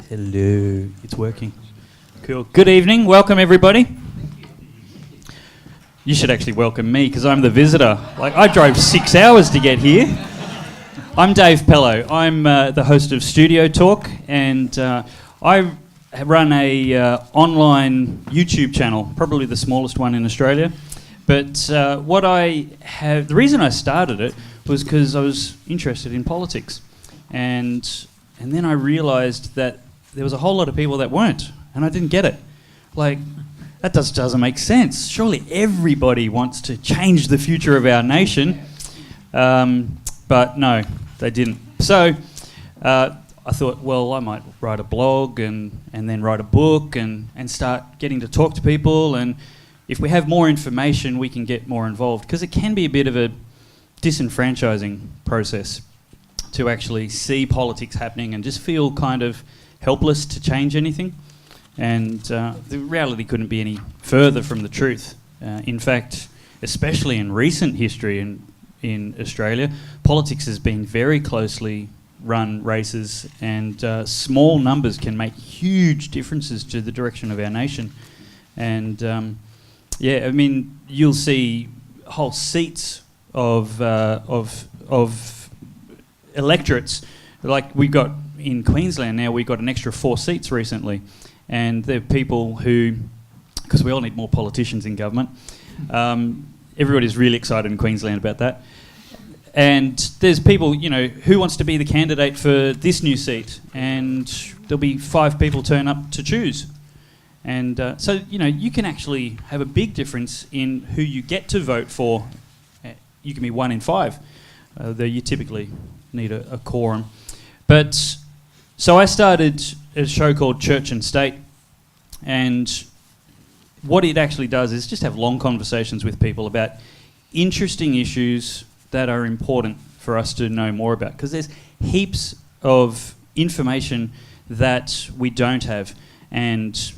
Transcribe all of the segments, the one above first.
Hello, it's working. Cool. Good evening. Welcome, everybody. You should actually welcome me because I'm the visitor. Like, I drove 6 hours to get here. I'm Dave Pellowe. I'm the host of Judeo Talk, and I run a online YouTube channel, probably the smallest one in Australia. But the reason I started it was because I was interested in politics, and then I realised that there was a whole lot of people that weren't, and I didn't get it. Like, that doesn't make sense. Surely everybody wants to change the future of our nation, but no, they didn't. So I thought, well, I might write a blog and then write a book and start getting to talk to people, and if we have more information, we can get more involved, because it can be a bit of a disenfranchising process to actually see politics happening and just feel kind of helpless to change anything. And the reality couldn't be any further from the truth. In fact, especially in recent history in Australia, politics has been very closely run races, and small numbers can make huge differences to the direction of our nation. And yeah, I mean, you'll see whole seats of electorates. Like we got in Queensland now, we got an extra 4 seats recently, and there are people who, because we all need more politicians in government, everybody's really excited in Queensland about that. And there's people, you know, who wants to be the candidate for this new seat, and there'll be 5 people turn up to choose. And so, you know, you can actually have a big difference in who you get to vote for. You can be 1 in 5, though you typically need a quorum. But so I started a show called Church and State, and what it actually does is just have long conversations with people about interesting issues that are important for us to know more about, because there's heaps of information that we don't have, and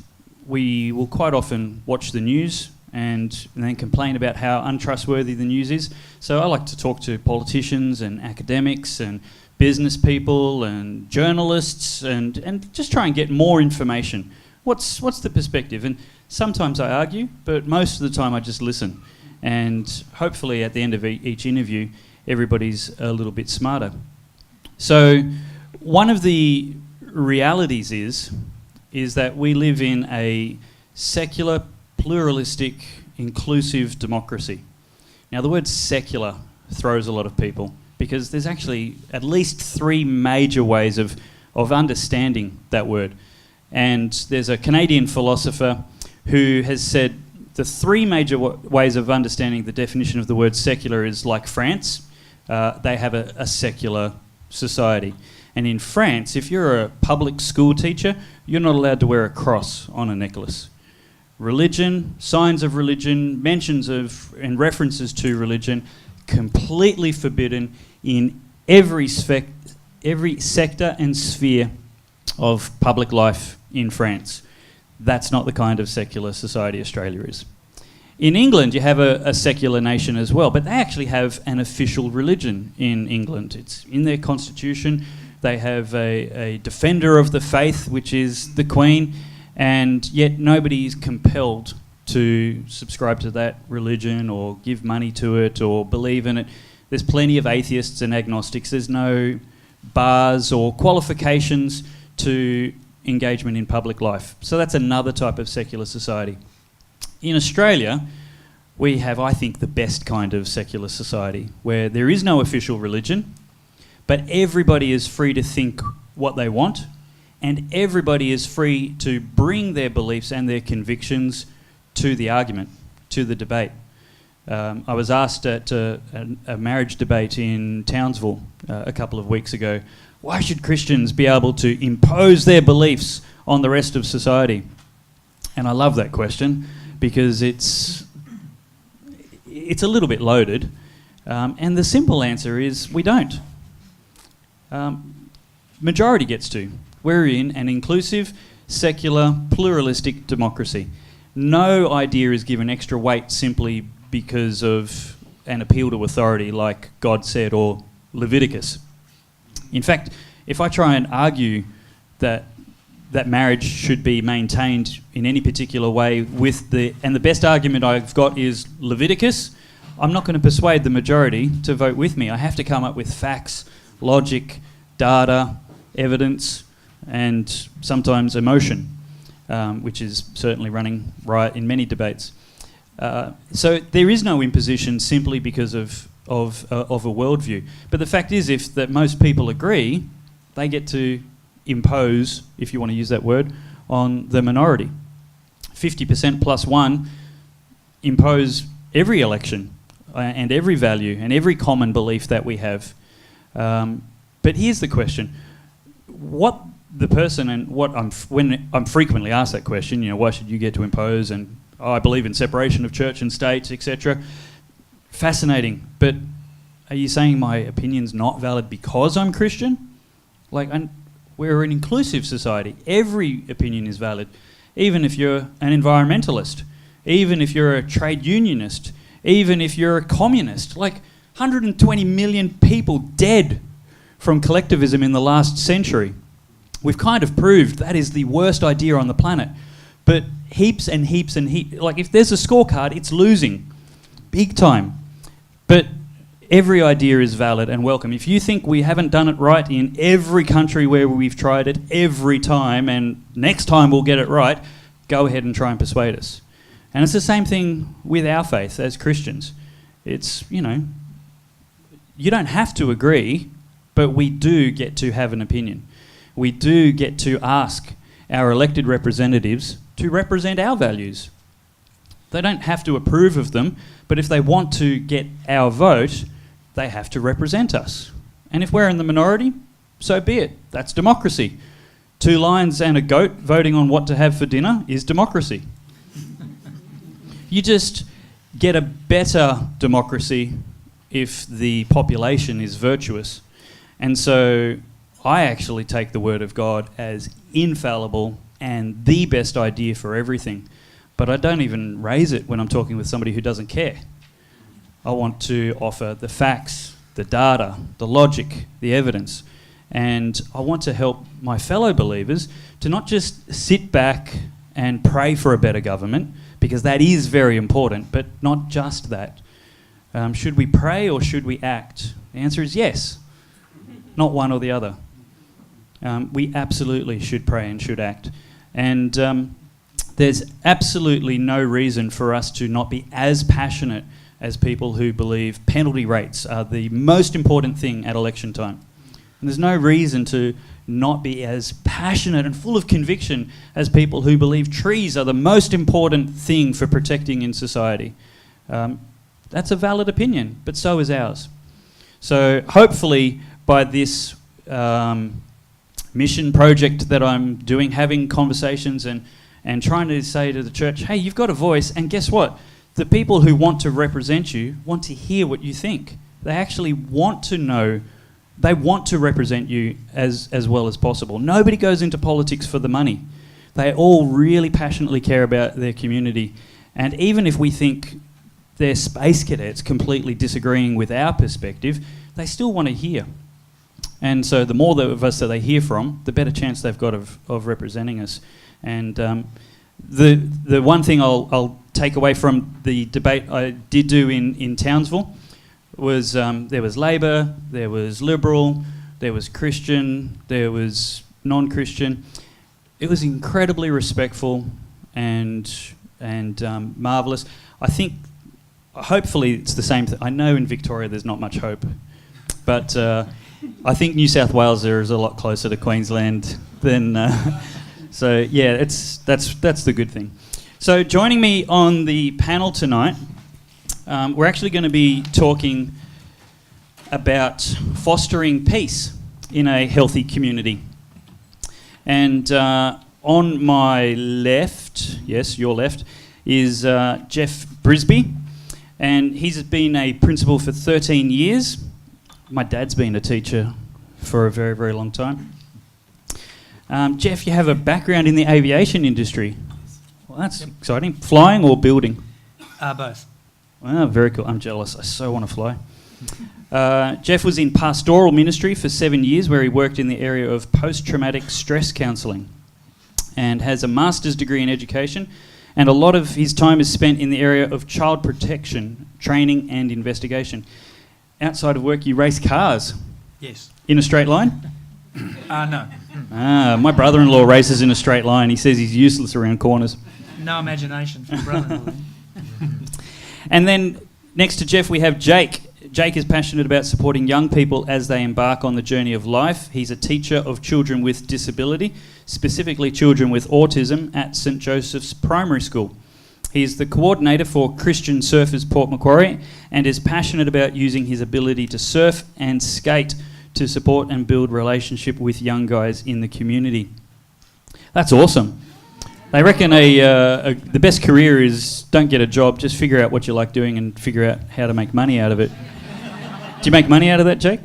we will quite often watch the news and then complain about how untrustworthy the news is. So I like to talk to politicians and academics and business people and journalists and just try and get more information. What's the perspective? And sometimes I argue, but most of the time I just listen. And hopefully at the end of each interview, everybody's a little bit smarter. So one of the realities is that we live in a secular, pluralistic, inclusive democracy. Now, the word secular throws a lot of people, because there's actually at least 3 major ways of understanding that word. And there's a Canadian philosopher who has said the 3 major ways of understanding the definition of the word secular is like France. They have a secular society. And in France, if you're a public school teacher, you're not allowed to wear a cross on a necklace. Religion, signs of religion, mentions of and references to religion, completely forbidden in every sector and sphere of public life in France. That's not the kind of secular society Australia is. In England, you have a secular nation as well, but they actually have an official religion in England. It's in their constitution. They have a defender of the faith, which is the Queen, and yet nobody is compelled to subscribe to that religion or give money to it or believe in it. There's plenty of atheists and agnostics. There's no bars or qualifications to engagement in public life. So that's another type of secular society. In Australia, we have, I think, the best kind of secular society, where there is no official religion, but everybody is free to think what they want, and everybody is free to bring their beliefs and their convictions to the argument, to the debate. I was asked at a marriage debate in Townsville a couple of weeks ago, why should Christians be able to impose their beliefs on the rest of society? And I love that question, because it's a little bit loaded, and the simple answer is we don't. Majority gets to. We're in an inclusive, secular, pluralistic democracy. No idea is given extra weight simply because of an appeal to authority like God said or Leviticus. In fact, if I try and argue that marriage should be maintained in any particular way and the best argument I've got is Leviticus, I'm not going to persuade the majority to vote with me. I have to come up with facts, logic, data, evidence, and sometimes emotion, which is certainly running riot in many debates. So there is no imposition simply because of a worldview. But the fact is, if that most people agree, they get to impose, if you want to use that word, on the minority. 50% plus one impose every election and every value and every common belief that we have. But here's the question. What the person and when I'm frequently asked that question, why should you get to impose, and I believe in separation of church and state, etc. Fascinating. But are you saying my opinion's not valid because I'm Christian? We're an inclusive society. Every opinion is valid. Even if you're an environmentalist, even if you're a trade unionist, even if you're a communist. 120 million people dead from collectivism in the last century. We've kind of proved that is the worst idea on the planet. But heaps and heaps and heaps. If there's a scorecard, it's losing. Big time. But every idea is valid and welcome. If you think we haven't done it right in every country where we've tried it every time, and next time we'll get it right, go ahead and try and persuade us. And it's the same thing with our faith as Christians. It's, you don't have to agree, but we do get to have an opinion. We do get to ask our elected representatives to represent our values. They don't have to approve of them, but if they want to get our vote, they have to represent us. And if we're in the minority, so be it. That's democracy. 2 lions and a goat voting on what to have for dinner is democracy. You just get a better democracy if the population is virtuous. And so I actually take the word of God as infallible and the best idea for everything. But I don't even raise it when I'm talking with somebody who doesn't care. I want to offer the facts, the data, the logic, the evidence. And I want to help my fellow believers to not just sit back and pray for a better government, because that is very important, but not just that. Should we pray or should we act? The answer is yes, not one or the other. We absolutely should pray and should act. And there's absolutely no reason for us to not be as passionate as people who believe penalty rates are the most important thing at election time. And there's no reason to not be as passionate and full of conviction as people who believe trees are the most important thing for protecting in society. That's a valid opinion, but so is ours. So hopefully by this mission project that I'm doing, having conversations and trying to say to the church, hey, you've got a voice, and guess what? The people who want to represent you want to hear what you think. They actually want to know. They want to represent you as well as possible. Nobody goes into politics for the money. They all really passionately care about their community. And even if we think they're space cadets completely disagreeing with our perspective, they still want to hear. And so the more of us that they hear from, the better chance they've got of representing us. And the one thing I'll take away from the debate I did do in Townsville was there was Labor, there was Liberal, there was Christian, there was non-Christian. It was incredibly respectful and marvellous. I think, hopefully it's the same. I know in Victoria there's not much hope, but I think New South Wales is a lot closer to Queensland than... So yeah, that's the good thing. So joining me on the panel tonight, we're actually going to be talking about fostering peace in a healthy community. And on my left, yes, your left, is Jeff Brisby, and he's been a principal for 13 years. My dad's been a teacher for a very, very long time. Jeff, you have a background in the aviation industry. Well, that's exciting. Flying or building? Both. Wow, very cool. I'm jealous. I so want to fly. Jeff was in pastoral ministry for 7 years, where he worked in the area of post-traumatic stress counselling, and has a master's degree in education, and a lot of his time is spent in the area of child protection, training and investigation. Outside of work, you race cars. Yes. In a straight line? No. My brother-in-law races in a straight line. He says he's useless around corners. No imagination for brother-in-law. And then next to Jeff, we have Jake. Jake is passionate about supporting young people as they embark on the journey of life. He's a teacher of children with disability, specifically children with autism, at St Joseph's Primary School. He is the coordinator for Christian Surfers Port Macquarie and is passionate about using his ability to surf and skate to support and build relationship with young guys in the community. That's awesome. They reckon the best career is don't get a job, just figure out what you like doing and figure out how to make money out of it. Do you make money out of that, Jake?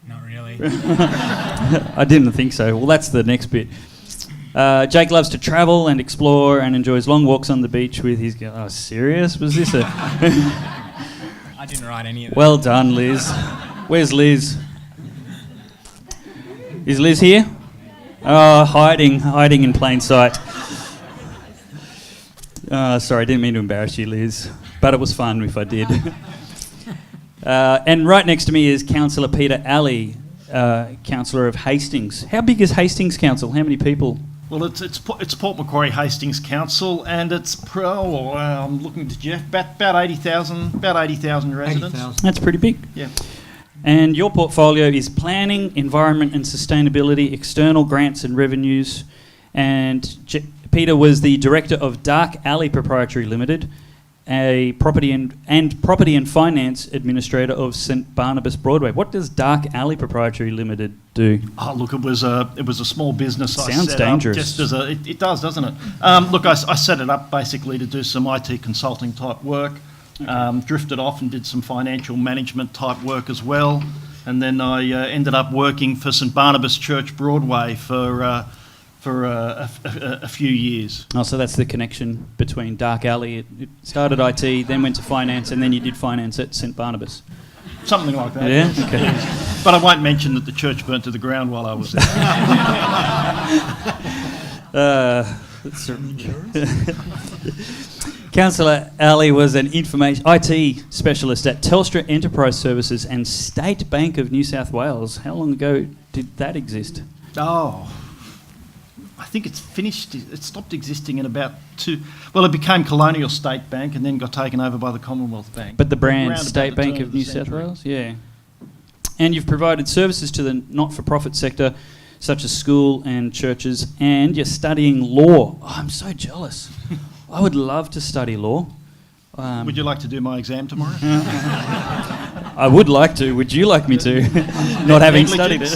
Not really. I didn't think so. Well, that's the next bit. Jake loves to travel and explore and enjoys long walks on the beach with his... Oh, serious? Was this a... I didn't write any of that. Well done, Liz. Where's Liz? Is Liz here? Oh, hiding in plain sight. Sorry, I didn't mean to embarrass you, Liz. But it was fun if I did. And right next to me is Councillor Peter Alley, Councillor of Hastings. How big is Hastings Council? How many people? Well, it's Port Macquarie Hastings Council, and it's I'm looking to Jeff, about 80,000 residents. 80,000. That's pretty big. Yeah. And your portfolio is planning, environment and sustainability, external grants and revenues. And Peter was the director of Dark Alley Proprietary Limited, a property and finance administrator of St Barnabas Broadway. What does Dark Alley Proprietary Limited do? Oh, look, it was a small business. Sounds dangerous. Just as it does, doesn't it? Look, I set it up basically to do some IT consulting type work. Drifted off and did some financial management type work as well, and then I ended up working for St Barnabas Church Broadway for a few years. Oh, so that's the connection between Dark Alley. It started IT, then went to finance, and then you did finance at St Barnabas. Something like that. Yeah? Okay. Yes. But I won't mention that the church burnt to the ground while I was there. Councillor Alley was an IT specialist at Telstra Enterprise Services and State Bank of New South Wales. How long ago did that exist? Oh, I think it's finished. It stopped existing in about it became Colonial State Bank and then got taken over by the Commonwealth Bank. But the brand Around State about the Bank turn of the New South century. Wales? Yeah. And you've provided services to the not-for-profit sector, such as school and churches, and you're studying law. Oh, I'm so jealous. I would love to study law. Would you like to do my exam tomorrow? I would like to. Would you like me to? Not having studied it.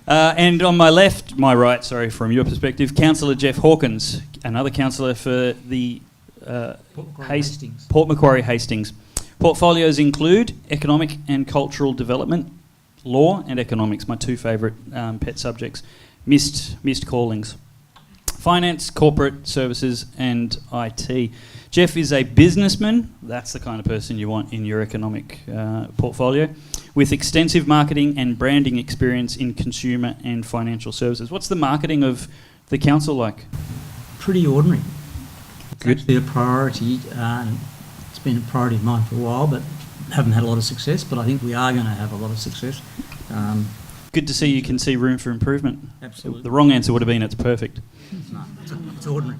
And on my right, from your perspective, Councillor Jeff Hawkins, another councillor for the Port Macquarie Hastings. Portfolios include economic and cultural development, law and economics, my two favourite pet subjects, missed callings. Finance, corporate services and IT. Jeff is a businessman. That's the kind of person you want in your economic portfolio, with extensive marketing and branding experience in consumer and financial services. What's the marketing of the council like? Pretty ordinary. Good. It's actually a priority. It's been a priority of mine for a while, but haven't had a lot of success, but I think we are going to have a lot of success. Good to see you can see room for improvement. Absolutely. The wrong answer would have been it's perfect. No, it's ordinary.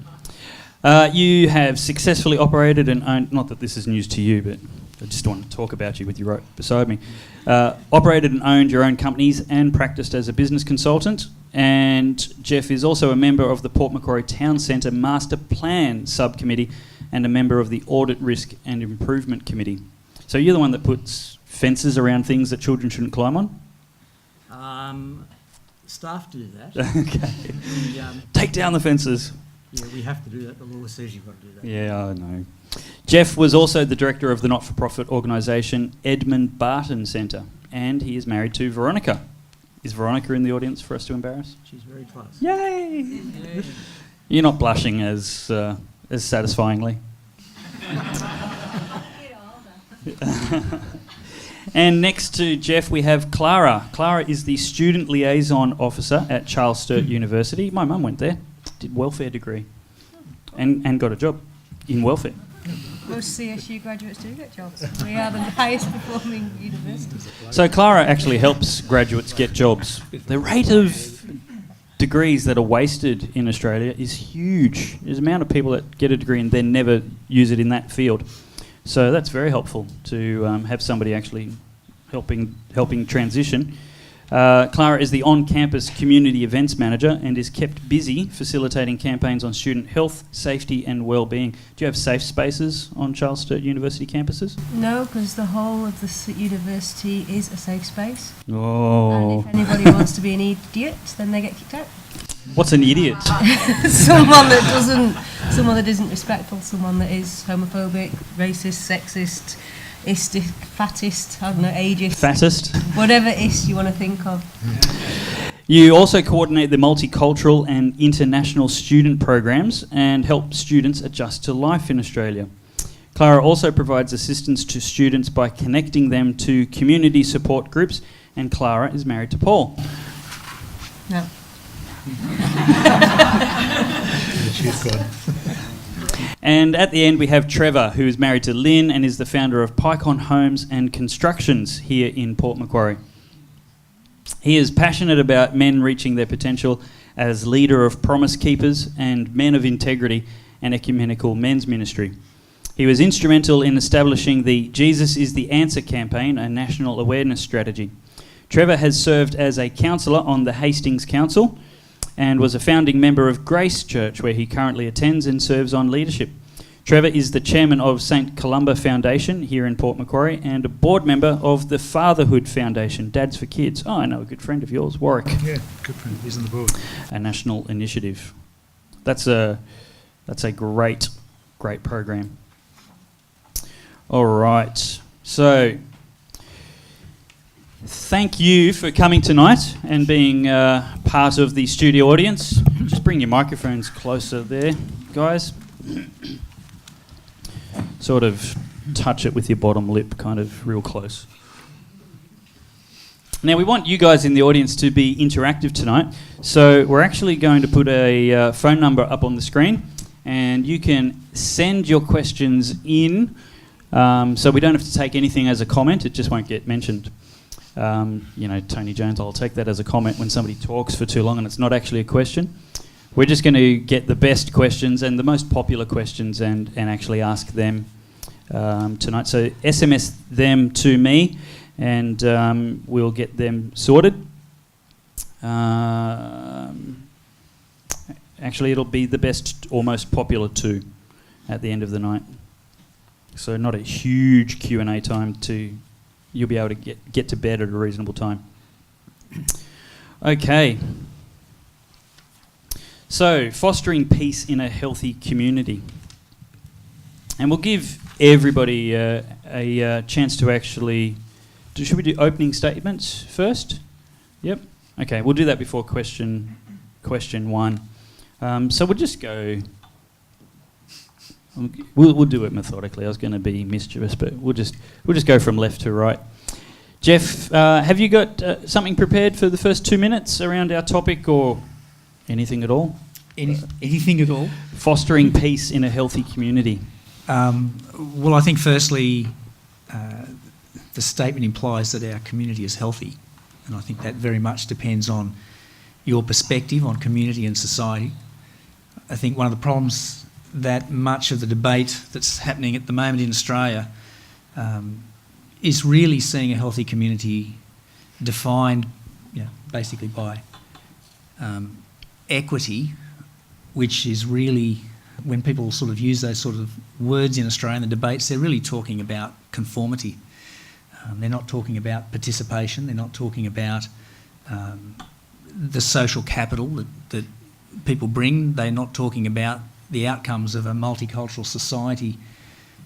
You have successfully operated and owned, not that this is news to you, but I just want to talk about you with you right beside me. Operated and owned your own companies and practiced as a business consultant. And Jeff is also a member of the Port Macquarie Town Centre Master Plan Subcommittee and a member of the Audit Risk and Improvement Committee. So you're the one that puts fences around things that children shouldn't climb on? Staff do that. Okay. And, Take down the fences. yeah, we have to do that. The law says you've got to do that. Yeah, I know. Jeff was also the director of the not-for-profit organisation Edmund Barton Centre, and he is married to Veronica. Is Veronica in the audience for us to embarrass? She's very close. Yay! Yeah. You're not blushing as satisfyingly. And next to Jeff, we have Clara. Clara is the Student Liaison Officer at Charles Sturt University. My mum went there, did welfare degree, and got a job in welfare. Most CSU graduates do get jobs. We are the highest performing university. So Clara actually helps graduates get jobs. The rate of degrees that are wasted in Australia is huge. There's the amount of people that get a degree and then never use it in that field. So that's very helpful to have somebody actually helping transition. Clara is the on-campus community events manager and is kept busy facilitating campaigns on student health, safety and well-being. Do you have safe spaces on Charles Sturt University campuses? No, because the whole of the university is a safe space. Oh. And if anybody wants to be an idiot, then they get kicked out. What's an idiot? someone that isn't respectful, someone that is homophobic, racist, sexist, istic, fattest, I don't know, ageist. Fattest? Whatever ist you want to think of. You also coordinate the multicultural and international student programs and help students adjust to life in Australia. Clara also provides assistance to students by connecting them to community support groups, and Clara is married to Paul. No. She's good. And at the end we have Trevor, who is married to Lynn and is the founder of Pycon Homes and Constructions here in Port Macquarie. He is passionate about men reaching their potential as leader of Promise Keepers and Men of Integrity and Ecumenical Men's Ministry. He was instrumental in establishing the Jesus is the Answer campaign, a national awareness strategy. Trevor has served as a counsellor on the Hastings Council and was a founding member of Grace Church, where he currently attends and serves on leadership. Trevor is the chairman of St Columba Foundation here in Port Macquarie and a board member of the Fatherhood Foundation, Dads for Kids. Oh, I know a good friend of yours, Warwick. Yeah, good friend. He's on the board. A national initiative. That's a great program. All right. So, thank you for coming tonight and being part of the studio audience. Just bring your microphones closer there, guys. Sort of touch it with your bottom lip, kind of real close. Now, we want you guys in the audience to be interactive tonight, so we're actually going to put a phone number up on the screen, and you can send your questions in, so we don't have to take anything as a comment, it just won't get mentioned. Tony Jones, I'll take that as a comment when somebody talks for too long and it's not actually a question. We're just going to get the best questions and the most popular questions and actually ask them tonight. So SMS them to me and we'll get them sorted. Actually, it'll be the best or most popular two at the end of the night. So not a huge Q&A time you'll be able to get to bed at a reasonable time. Okay. So, fostering peace in a healthy community. And we'll give everybody a chance to actually... Should we do opening statements first? Yep. Okay, we'll do that before question one. So we'll just go... We'll do it methodically. I was going to be mischievous, but we'll just go from left to right. Jeff, have you got something prepared for the first 2 minutes around our topic, or anything at all? Anything at all? Fostering peace in a healthy community. Well, I think firstly, the statement implies that our community is healthy, and I think that very much depends on your perspective on community and society. I think one of the problems that much of the debate that's happening at the moment in Australia is really seeing a healthy community defined, basically by equity, which is really, when people sort of use those sort of words in Australia in the debates, they're really talking about conformity. They're not talking about participation. They're not talking about the social capital that people bring. They're not talking about the outcomes of a multicultural society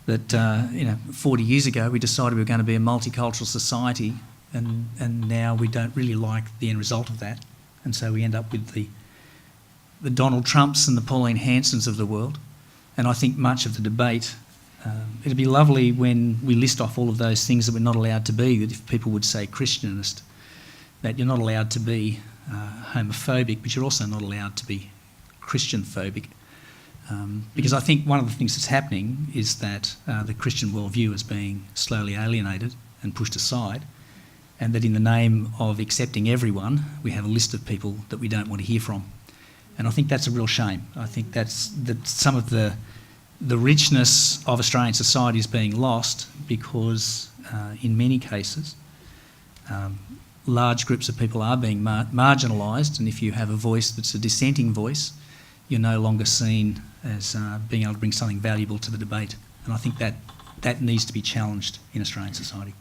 that, 40 years ago we decided we were going to be a multicultural society, and now we don't really like the end result of that. And so we end up with the Donald Trumps and the Pauline Hansons of the world. And I think much of the debate It'd be lovely when we list off all of those things that we're not allowed to be, that if people would say Christianist, that you're not allowed to be homophobic, but you're also not allowed to be Christian-phobic. Because I think one of the things that's happening is that the Christian worldview is being slowly alienated and pushed aside, and that in the name of accepting everyone, we have a list of people that we don't want to hear from. And I think that's a real shame. I think that some of the richness of Australian society is being lost because in many cases large groups of people are being marginalised, and if you have a voice that's a dissenting voice, you're no longer seen as being able to bring something valuable to the debate. And I think that needs to be challenged in Australian society.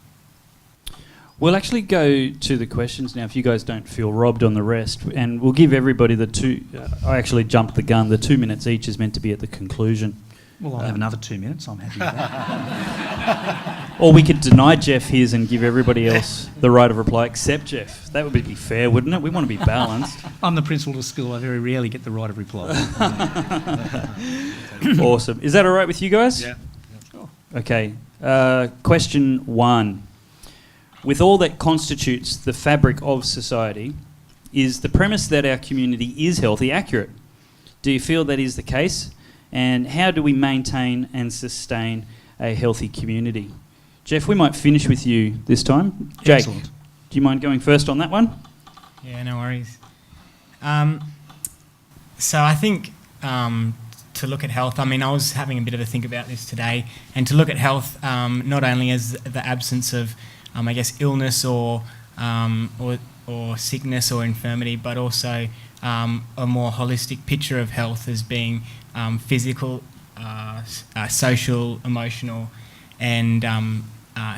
We'll actually go to the questions now, if you guys don't feel robbed on the rest, and we'll give everybody the two... I actually jumped the gun. The 2 minutes each is meant to be at the conclusion. Well, I'll have another 2 minutes. I'm happy with that. Or we could deny Jeff his and give everybody else the right of reply except Jeff. That would be fair, wouldn't it? We want to be balanced. I'm the principal of school. I very rarely get the right of reply. Awesome. Is that all right with you guys? Yeah. Okay. Question 1. With all that constitutes the fabric of society, is the premise that our community is healthy accurate? Do you feel that is the case? And how do we maintain and sustain a healthy community? Jeff, we might finish with you this time. Jake, Excellent. do you mind going first on that one? Yeah, no worries. So I think to look at health, I mean, I was having a bit of a think about this today, and to look at health not only as the absence of, I guess, illness or sickness or infirmity, but also a more holistic picture of health as being physical, social, emotional, and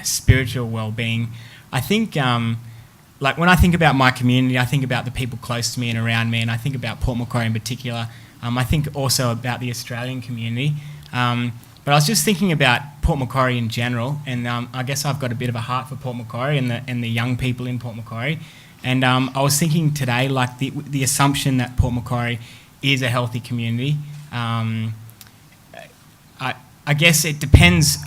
spiritual well-being. I think, like when I think about my community, I think about the people close to me and around me, and I think about Port Macquarie in particular. I think also about the Australian community. But I was just thinking about Port Macquarie in general, and I guess I've got a bit of a heart for Port Macquarie and the young people in Port Macquarie. And I was thinking today, like the assumption that Port Macquarie is a healthy community. I guess it depends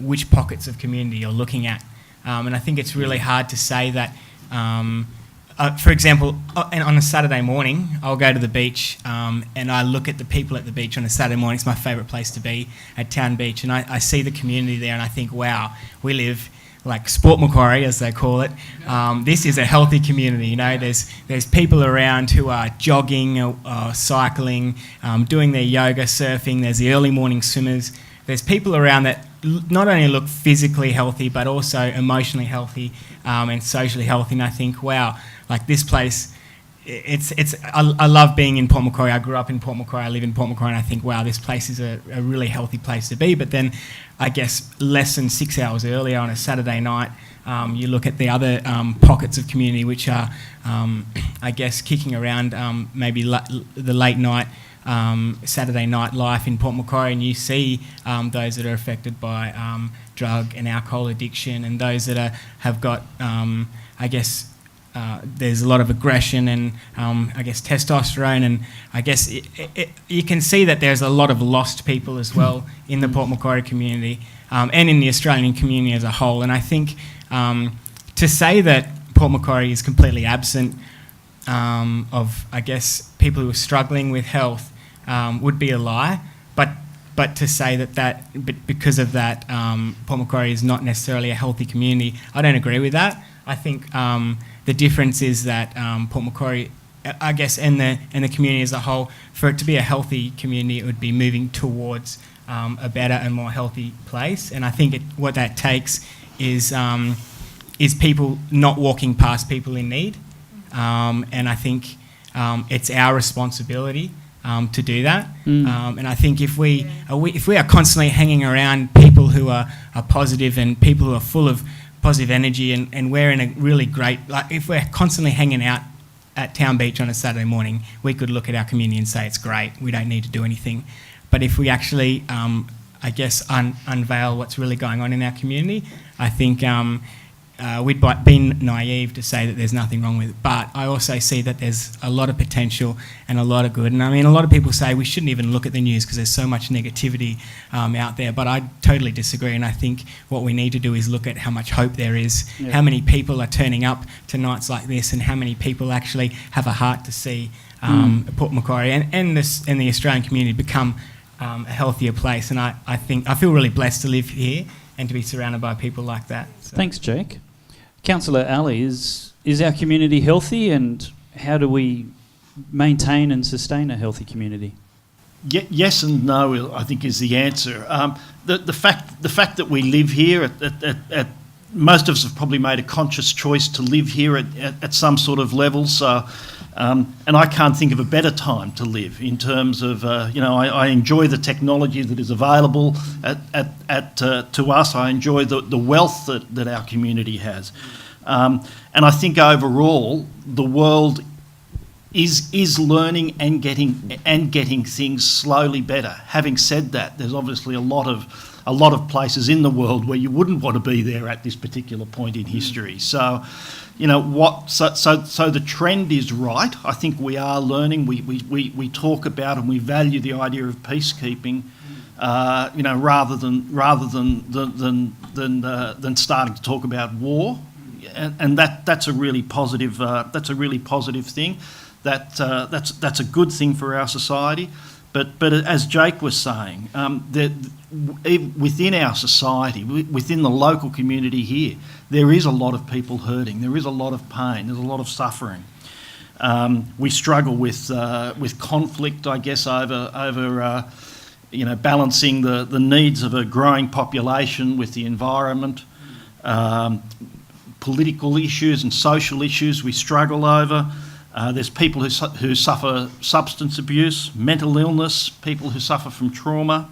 which pockets of community you're looking at. And I think it's really hard to say that, for example, on a Saturday morning, I'll go to the beach and I look at the people at the beach on a Saturday morning. It's my favourite place to be, at Town Beach. And I see the community there and I think, wow, we live like Sport Macquarie, as they call it. This is a healthy community. You know, there's people around who are jogging, cycling, doing their yoga, surfing. There's the early morning swimmers. There's people around that not only look physically healthy, but also emotionally healthy and socially healthy. And I think, wow, like this place, I love being in Port Macquarie. I grew up in Port Macquarie. I live in Port Macquarie, and I think, wow, this place is a really healthy place to be. But then, I guess less than 6 hours earlier on a Saturday night, you look at the other pockets of community which are, I guess, kicking around maybe the late night. Saturday night life in Port Macquarie, and you see those that are affected by drug and alcohol addiction, and those that have got, I guess, there's a lot of aggression and, I guess, testosterone, and I guess you can see that there's a lot of lost people as well in the Port Macquarie community and in the Australian community as a whole. And I think to say that Port Macquarie is completely absent of, I guess, people who are struggling with health would be a lie, but to say that because of that, Port Macquarie is not necessarily a healthy community, I don't agree with that. I think the difference is that Port Macquarie, I guess, and the community as a whole, for it to be a healthy community, it would be moving towards a better and more healthy place. And I think what that takes is people not walking past people in need. And I think it's our responsibility to do that. And I think if we are constantly hanging around people who are positive and people who are full of positive energy, and we're in a really great, like if we're constantly hanging out at Town Beach on a Saturday morning, we could look at our community and say it's great, we don't need to do anything. But if we actually, I guess, unveil what's really going on in our community, I think we'd be naive to say that there's nothing wrong with it. But I also see that there's a lot of potential and a lot of good. And I mean, a lot of people say we shouldn't even look at the news because there's so much negativity out there. But I totally disagree. And I think what we need to do is look at how much hope there is, how many people are turning up to nights like this, and how many people actually have a heart to see Port Macquarie and the Australian community become a healthier place. And I think I feel really blessed to live here and to be surrounded by people like that. So. Thanks, Jake. Councillor Ali, is our community healthy, and how do we maintain and sustain a healthy community? Yes and no, I think, is the answer. The fact that we live here, at most of us have probably made a conscious choice to live here at some sort of level. So, and I can't think of a better time to live in terms of, I enjoy the technology that is available to us. I enjoy the wealth that our community has. And I think overall the world is learning and getting things slowly better. Having said that, there's obviously a lot of places in the world where you wouldn't want to be there at this particular point in history. So, so the trend is right. I think we are learning. We talk about and we value the idea of peacekeeping, rather than starting to talk about war, and that's a really positive. That's a really positive thing. That's a good thing for our society. But as Jake was saying, within our society, within the local community here, there is a lot of people hurting. There is a lot of pain. There's a lot of suffering. We struggle with conflict, I guess, over balancing the needs of a growing population with the environment. Political issues and social issues we struggle over. There's people who suffer substance abuse, mental illness, people who suffer from trauma,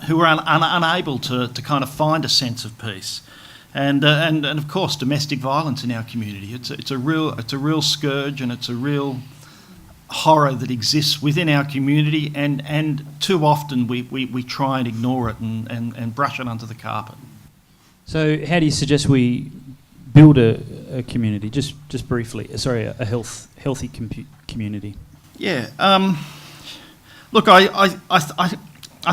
who are unable to kind of find a sense of peace, and of course domestic violence in our community. It's a real scourge, and it's a real horror that exists within our community, and too often we try and ignore it and brush it under the carpet. So how do you suggest we build a community, just briefly? Sorry, a healthy community. Yeah. Look, I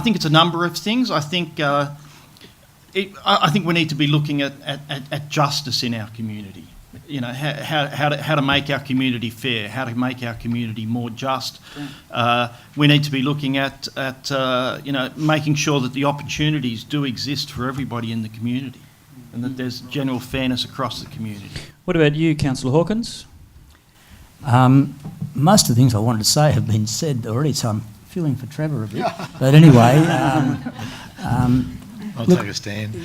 think it's a number of things. I think we need to be looking at justice in our community. How to make our community fair, how to make our community more just. We need to be looking at making sure that the opportunities do exist for everybody in the community, and that there's general fairness across the community. What about you, Councillor Hawkins? Most of the things I wanted to say have been said already, so I'm feeling for Trevor a bit. But anyway, I'll take a stand.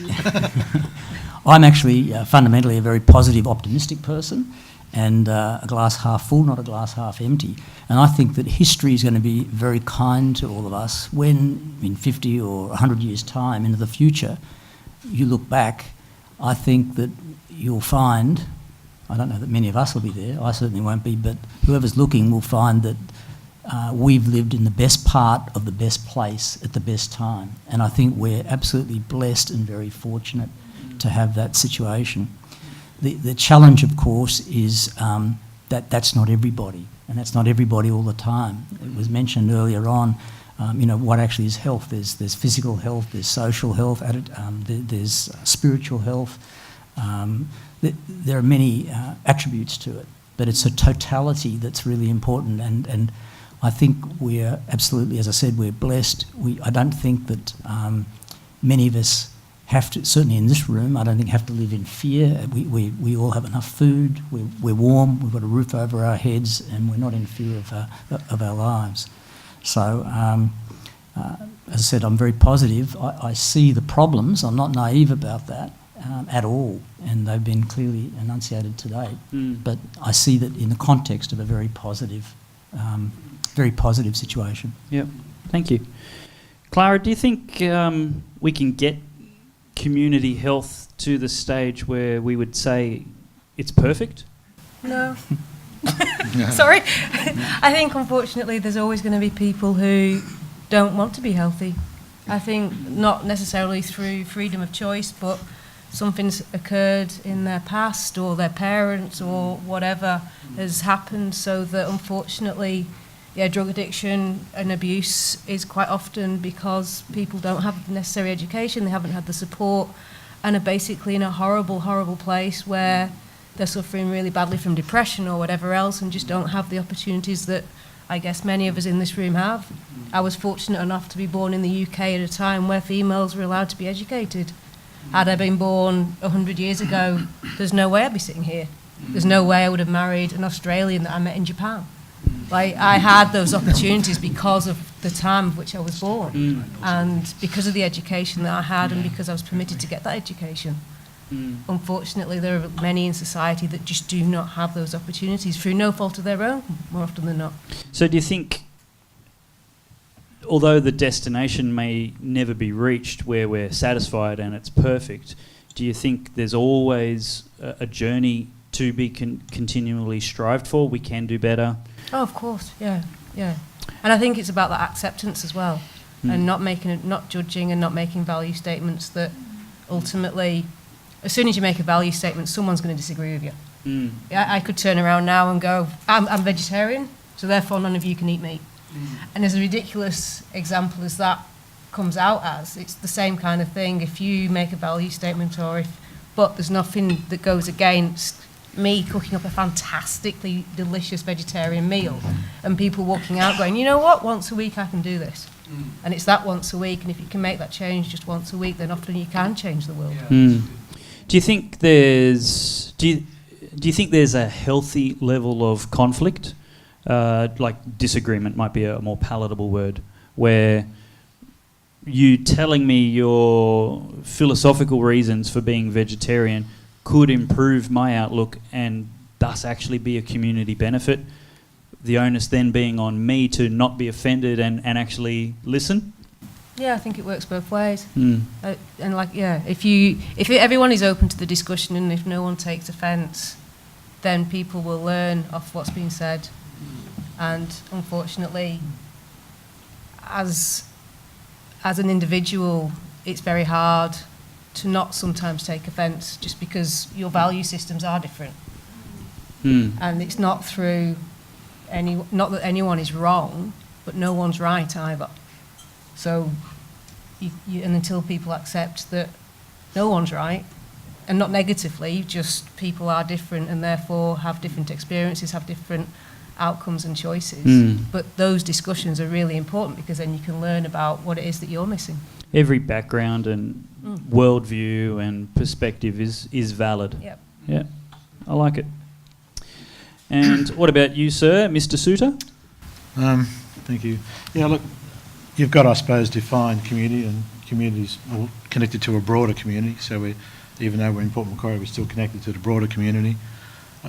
I'm actually fundamentally a very positive, optimistic person, and a glass half full, not a glass half empty. And I think that history is going to be very kind to all of us when, in 50 or 100 years' time into the future, you look back. I think that you'll find, I don't know that many of us will be there, I certainly won't be, but whoever's looking will find that we've lived in the best part of the best place at the best time. And I think we're absolutely blessed and very fortunate to have that situation. The challenge, of course, is that's not everybody, and that's not everybody all the time. It was mentioned earlier on, what actually is health. There's physical health, there's social health, there's spiritual health. There are many attributes to it, but it's a totality that's really important. And I think we're absolutely, as I said, we're blessed. I don't think that many of us have to, certainly in this room, I don't think have to live in fear. We all have enough food, we're warm, we've got a roof over our heads, and we're not in fear of our lives. So, as I said, I'm very positive. I see the problems. I'm not naive about that at all, and they've been clearly enunciated today. But I see that in the context of a very positive situation. Yep, thank you. Clara, do you think we can get community health to the stage where we would say it's perfect? No. Sorry. I think, unfortunately, there's always going to be people who don't want to be healthy. I think not necessarily through freedom of choice, but something's occurred in their past or their parents or whatever has happened, so that unfortunately, drug addiction and abuse is quite often because people don't have the necessary education, they haven't had the support, and are basically in a horrible, horrible place where they're suffering really badly from depression or whatever else, and just don't have the opportunities that I guess many of us in this room have. I was fortunate enough to be born in the UK at a time where females were allowed to be educated. Had I been born 100 years ago, there's no way I'd be sitting here. There's no way I would have married an Australian that I met in Japan. Like, I had those opportunities because of the time of which I was born, and because of the education that I had, and because I was permitted to get that education. Unfortunately, there are many in society that just do not have those opportunities through no fault of their own, more often than not. So do you think, although the destination may never be reached where we're satisfied and it's perfect, do you think there's always a journey to be continually strived for? We can do better. Oh, of course, yeah. And I think it's about that acceptance as well, and not judging and not making value statements that ultimately, as soon as you make a value statement, someone's going to disagree with you. I could turn around now and go, I'm vegetarian, so therefore none of you can eat meat. And as a ridiculous example as that comes out as, it's the same kind of thing. If you make a value statement, but there's nothing that goes against me cooking up a fantastically delicious vegetarian meal, and people walking out going, you know what, once a week I can do this. And it's that once a week, and if you can make that change just once a week, then often you can change the world. Do you think there's a healthy level of conflict? Like disagreement might be a more palatable word, where you telling me your philosophical reasons for being vegetarian could improve my outlook and thus actually be a community benefit. The onus then being on me to not be offended and actually listen. Yeah, I think it works both ways. If everyone is open to the discussion, and if no one takes offence, then people will learn off what's been said. And unfortunately, as an individual, it's very hard to not sometimes take offence, just because your value systems are different. And it's not through not that anyone is wrong, but no one's right either. So, and until people accept that no one's right, and not negatively, just people are different and therefore have different experiences, have different outcomes and choices. But those discussions are really important, because then you can learn about what it is that you're missing. Every background and worldview and perspective is valid. Yep. Yeah, I like it. And what about you, sir, Mr. Suter? Thank you. Yeah, look, you've got, I suppose, defined community, and communities all connected to a broader community. So even though we're in Port Macquarie, we're still connected to the broader community.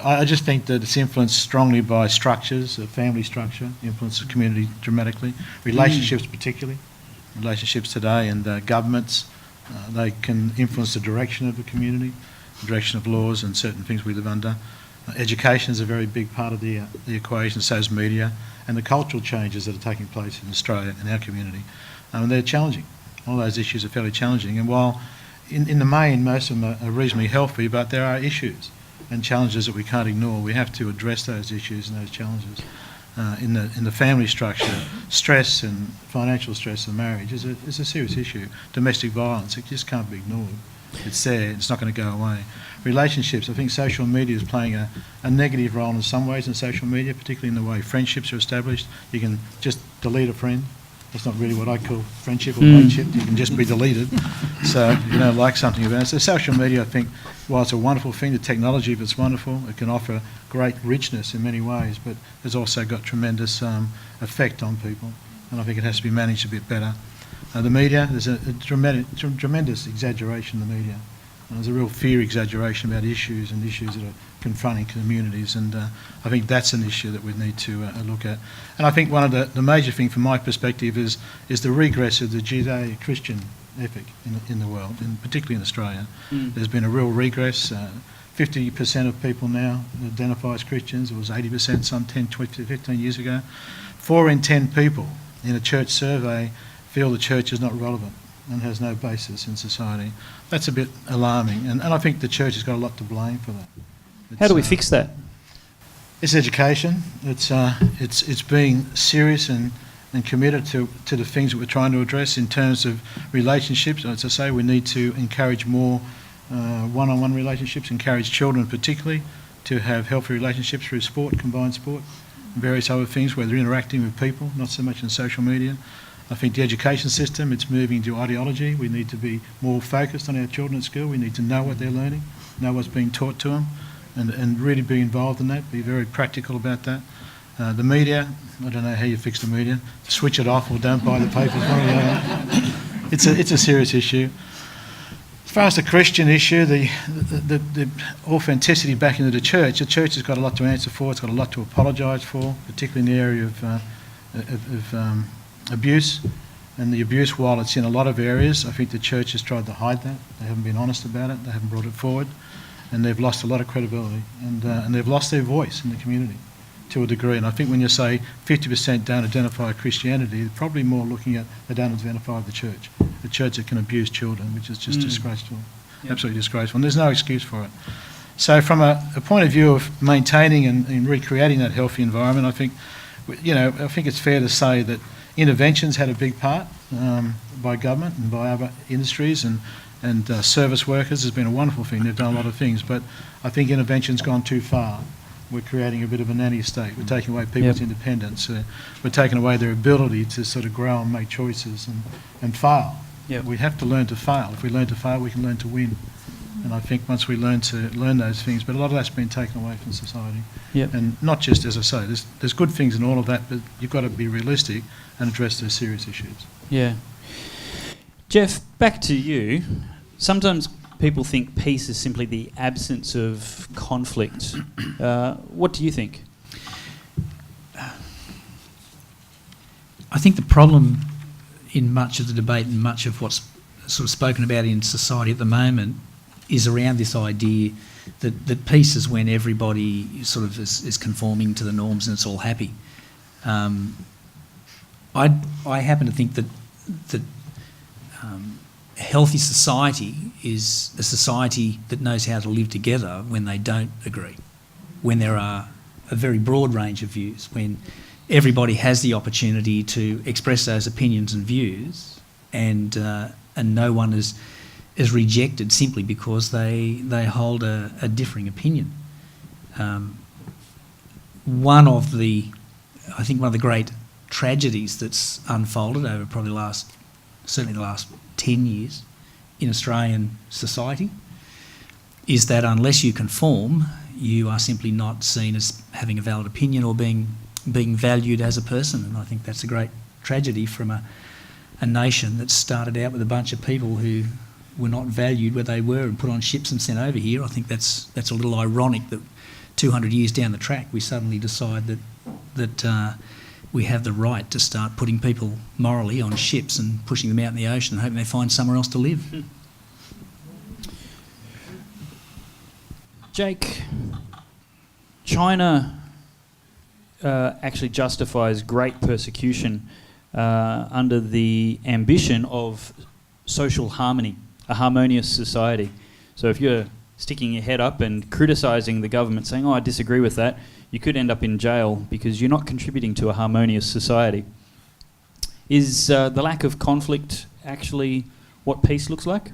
I just think that it's influenced strongly by structures, family structure influences community dramatically, relationships particularly, relationships today, and governments, they can influence the direction of the community, the direction of laws and certain things we live under. Education is a very big part of the equation, so is media, and the cultural changes that are taking place in Australia and our community. They're challenging. All those issues are fairly challenging, and while in the main most of them are reasonably healthy, but there are issues and challenges that we can't ignore. We have to address those issues and those challenges. In the family structure, stress and financial stress of marriage is a serious issue. Domestic violence, it just can't be ignored. It's there, it's not going to go away. Relationships, I think social media is playing a negative role in some ways in social media, particularly in the way friendships are established. You can just delete a friend. That's not really what I call friendship or mateship. You can just be deleted. So you don't like something about it. So social media, I think, while it's a wonderful thing, the technology, if it's wonderful, it can offer great richness in many ways, but it's also got tremendous effect on people, and I think it has to be managed a bit better. The media, there's a tremendous exaggeration in the media. There's a real fear exaggeration about issues and issues that are confronting communities, and I think that's an issue that we need to look at. And I think one of the major things from my perspective is the regress of the Judeo-Christian ethic in the world, and particularly in Australia. There's been a real regress. 50% of people now identify as Christians. It was 80% some 10, 20, 15 years ago. 4 in 10 people in a church survey feel the church is not relevant and has no basis in society. That's a bit alarming, and I think the church has got a lot to blame for that. How do we fix that? It's education. It's being serious and committed to the things that we're trying to address in terms of relationships. As I say, we need to encourage more one-on-one relationships, encourage children particularly to have healthy relationships through sport, combined sport, and various other things where they're interacting with people, not so much in social media. I think the education system, it's moving to ideology. We need to be more focused on our children at school. We need to know what they're learning, know what's being taught to them, and really be involved in that, be very practical about that. The media, I don't know how you fix the media. Switch it off or don't buy the papers. One or the other. It's a serious issue. As far as the Christian issue, the authenticity back into the church has got a lot to answer for. It's got a lot to apologise for, particularly in the area of abuse. And the abuse, while it's in a lot of areas, I think the church has tried to hide that. They haven't been honest about it. They haven't brought it forward. And they've lost a lot of credibility. And they've lost their voice in the community to a degree. And I think when you say 50% don't identify Christianity, they're probably more looking at they don't identify the church that can abuse children, which is just disgraceful, absolutely disgraceful. And there's no excuse for it. So from a point of view of maintaining and recreating that healthy environment, I think it's fair to say that interventions had a big part by government and by other industries and service workers has been a wonderful thing. They've done a lot of things, but I think intervention's gone too far. We're creating a bit of a nanny state. We're taking away people's independence. We're taking away their ability to sort of grow and make choices and fail. Yep. We have to learn to fail. If we learn to fail, we can learn to win. And I think once we learn those things, but a lot of that's been taken away from society. Yep. And not just, as I say, there's good things in all of that, but you've got to be realistic and address those serious issues. Yeah. Jeff, back to you. Sometimes people think peace is simply the absence of conflict. What do you think? I think the problem in much of the debate and much of what's sort of spoken about in society at the moment is around this idea that peace is when everybody sort of is conforming to the norms and it's all happy. I happen to think that a healthy society is a society that knows how to live together when they don't agree, when there are a very broad range of views, when everybody has the opportunity to express those opinions and views, and no one is rejected simply because they hold a differing opinion. One of the great tragedies that's unfolded over probably certainly the last 10 years in Australian society is that unless you conform, you are simply not seen as having a valid opinion or being valued as a person. And I think that's a great tragedy from a nation that started out with a bunch of people who were not valued where they were and put on ships and sent over here. I think that's a little ironic that 200 years down the track we suddenly decide that we have the right to start putting people morally on ships and pushing them out in the ocean and hoping they find somewhere else to live. Jake, China actually justifies great persecution under the ambition of social harmony, a harmonious society. So if you're sticking your head up and criticising the government, saying, I disagree with that, you could end up in jail because you're not contributing to a harmonious society. Is the lack of conflict actually what peace looks like?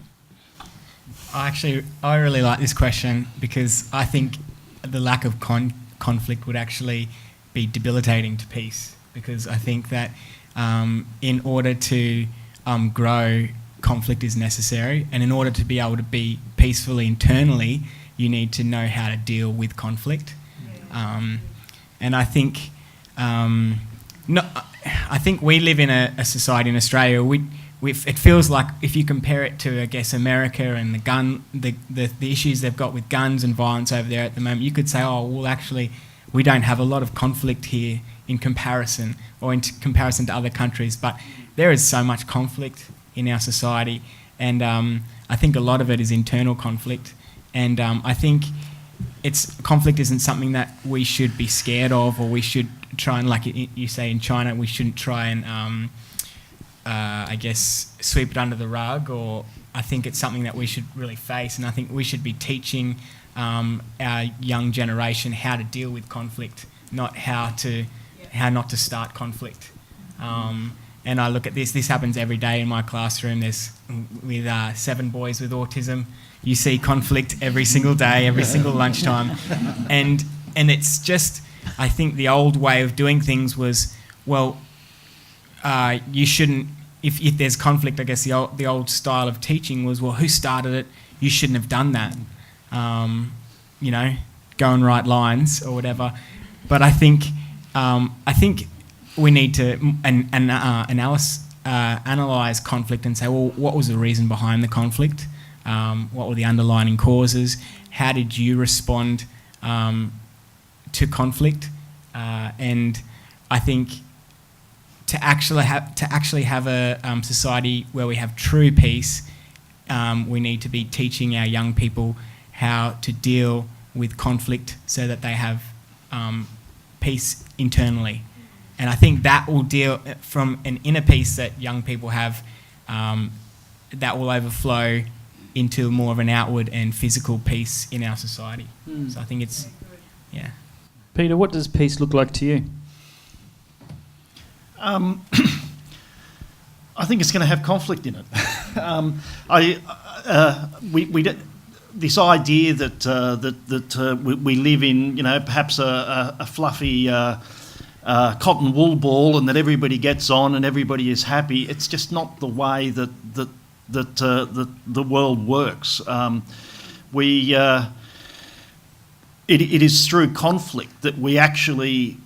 I really like this question because I think the lack of conflict would actually be debilitating to peace, because I think that in order to grow, conflict is necessary, and in order to be able to be peacefully internally, you need to know how to deal with conflict. And I think I think we live in a society in Australia. It feels like if you compare it to, I guess, America and the issues they've got with guns and violence over there at the moment, you could say, oh, well, actually, we don't have a lot of conflict here in comparison to other countries. But there is so much conflict in our society, and I think a lot of it is internal conflict. And I think conflict isn't something that we should be scared of, or we should try and, like you say in China, we shouldn't try and I guess, sweep it under the rug, or I think it's something that we should really face, and I think we should be teaching our young generation how to deal with conflict, not how not to start conflict. And I look at this happens every day in my classroom. There's with 7 boys with autism. You see conflict every single day, every single lunchtime. And it's just, I think the old way of doing things was, well, you shouldn't, if there's conflict, I guess the old style of teaching was, well, who started it? You shouldn't have done that. Go and write lines or whatever. But I think we need to analyse conflict and say, well, what was the reason behind the conflict? What were the underlying causes? How did you respond to conflict? And I think to actually have a society where we have true peace, we need to be teaching our young people how to deal with conflict so that they have peace internally. And I think that will deal from an inner peace that young people have, that will overflow into more of an outward and physical peace in our society. So I think it's, yeah. Peter, what does peace look like to you? I think it's going to have conflict in it. This idea that we live in, perhaps a fluffy cotton wool ball, and that everybody gets on and everybody is happy. It's just not the way that the world works. It is through conflict that we actually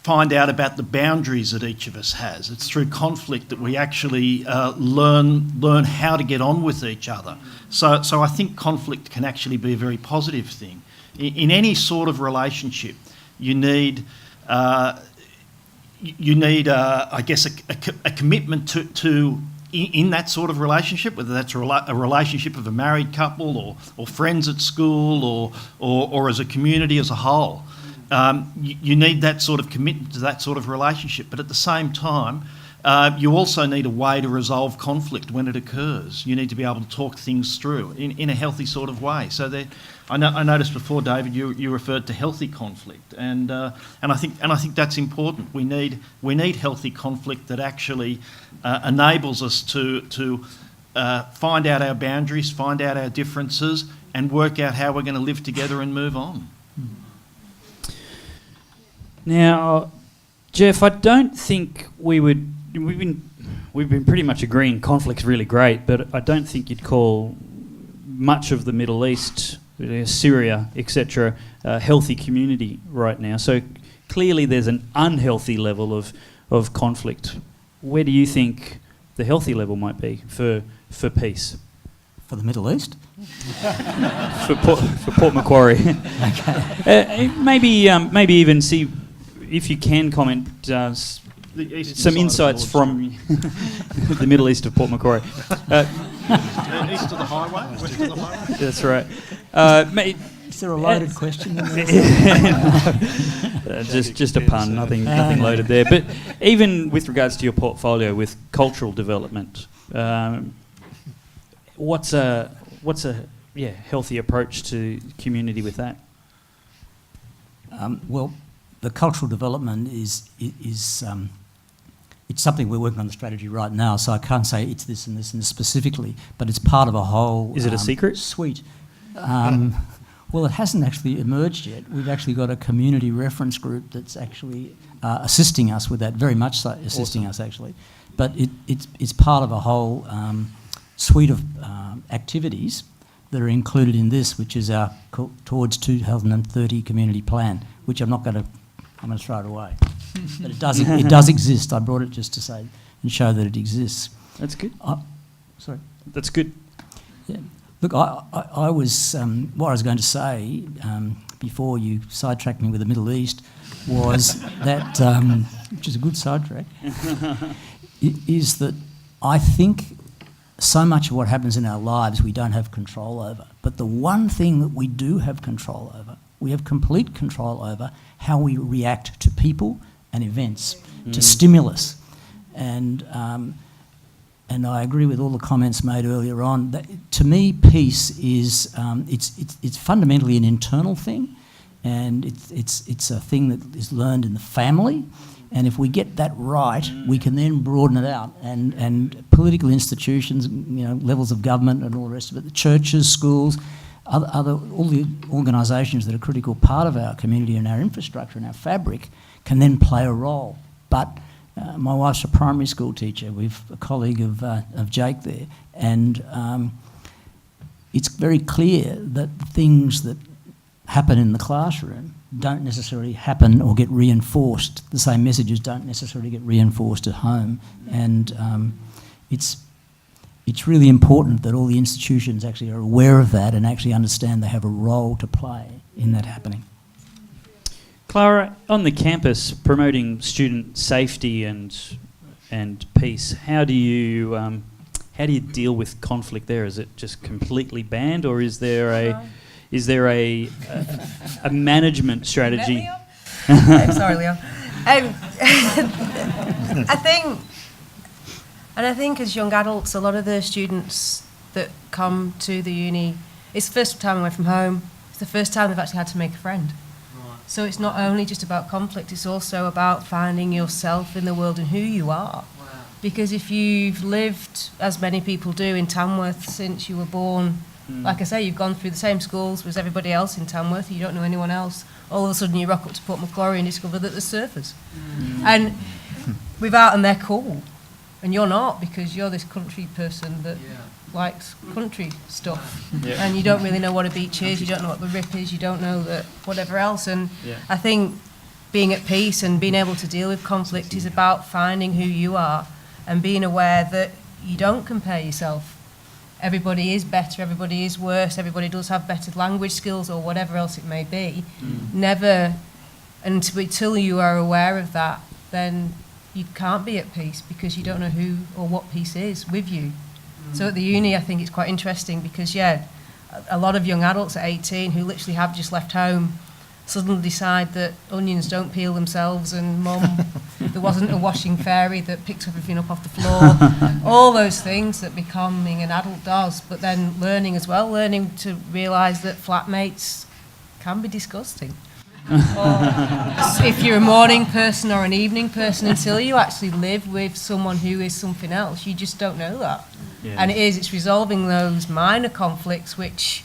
find out about the boundaries that each of us has. It's through conflict that we actually learn how to get on with each other. So I think conflict can actually be a very positive thing. In any sort of relationship, you need I guess, a commitment to in that sort of relationship, whether that's a relationship of a married couple or friends at school or as a community as a whole. You need that sort of commitment to that sort of relationship. But at the same time, you also need a way to resolve conflict when it occurs. You need to be able to talk things through in a healthy sort of way. So that I noticed before, David, you referred to healthy conflict, and I think that's important. We need healthy conflict that actually enables us to find out our boundaries, find out our differences, and work out how we're going to live together and move on. Now, Jeff, I don't think we've been pretty much agreeing conflict's really great, but I don't think you'd call much of the Middle East, Syria, etc., a healthy community right now. So clearly there's an unhealthy level of conflict. Where do you think the healthy level might be for peace? For the Middle East? for Port Macquarie. Okay. Maybe even see if you can comment some insights from the Middle East of Port Macquarie. East of the highway, west of the highway. That's right. Is there a loaded question in there? Just a pun, nothing loaded there. But even with regards to your portfolio with cultural development, what's a healthy approach to community with that? Well, the cultural development is it's something we're working on the strategy right now, so I can't say it's this and this and this specifically, but it's part of a whole... Is it a secret? Suite. Well, it hasn't actually emerged yet. We've actually got a community reference group that's actually assisting us with that, very much so assisting us actually. But it's part of a whole suite of activities that are included in this, which is our Towards 2030 community plan, which I'm going to throw it away. But it does exist. I brought it just to say and show that it exists. That's good. Sorry. That's good. Yeah. Look, I was what I was going to say before you sidetracked me with the Middle East was that, which is a good sidetrack, is that I think so much of what happens in our lives we don't have control over. But the one thing that we do have control over, we have complete control over how we react to people and events, to stimulus. And and I agree with all the comments made earlier on. That, to me, peace is it's fundamentally an internal thing, and it's a thing that is learned in the family. And if we get that right, we can then broaden it out. And political institutions, levels of government and all the rest of it, the churches, schools, all the organisations that are a critical part of our community and our infrastructure and our fabric can then play a role. But my wife's a primary school teacher. We've a colleague of Jake there. And it's very clear that things that happen in the classroom don't necessarily happen or get reinforced. The same messages don't necessarily get reinforced at home. And it's really important that all the institutions actually are aware of that and actually understand they have a role to play in that happening. Clara, on the campus, promoting student safety and peace, how do you deal with conflict there? Is it just completely banned, or is there a management strategy? I'm sorry, Leo. I think as young adults, a lot of the students that come to the uni, it's the first time away from home. It's the first time they've actually had to make a friend. So it's not only just about conflict, it's also about finding yourself in the world and who you are. Wow. Because if you've lived, as many people do, in Tamworth since you were born, like I say, you've gone through the same schools as everybody else in Tamworth, you don't know anyone else, all of a sudden you rock up to Port Macquarie and discover that there's surfers. And without them, they're cool. And you're not, because you're this country person that likes country stuff. And you don't really know what a beach is, you don't know what the rip is, you don't know that whatever else. And I think being at peace and being able to deal with conflict is about finding who you are and being aware that you don't compare yourself. Everybody is better, everybody is worse, everybody does have better language skills or whatever else it may be. Never, until you are aware of that, then you can't be at peace, because you don't know who or what peace is with you. So at the uni, I think it's quite interesting because, a lot of young adults at 18 who literally have just left home suddenly decide that onions don't peel themselves, and there wasn't a washing fairy that picked everything up off the floor. All those things that becoming an adult does, but then learning to realise that flatmates can be disgusting. Or if you're a morning person or an evening person, until you actually live with someone who is something else, you just don't know that. And it's resolving those minor conflicts, which,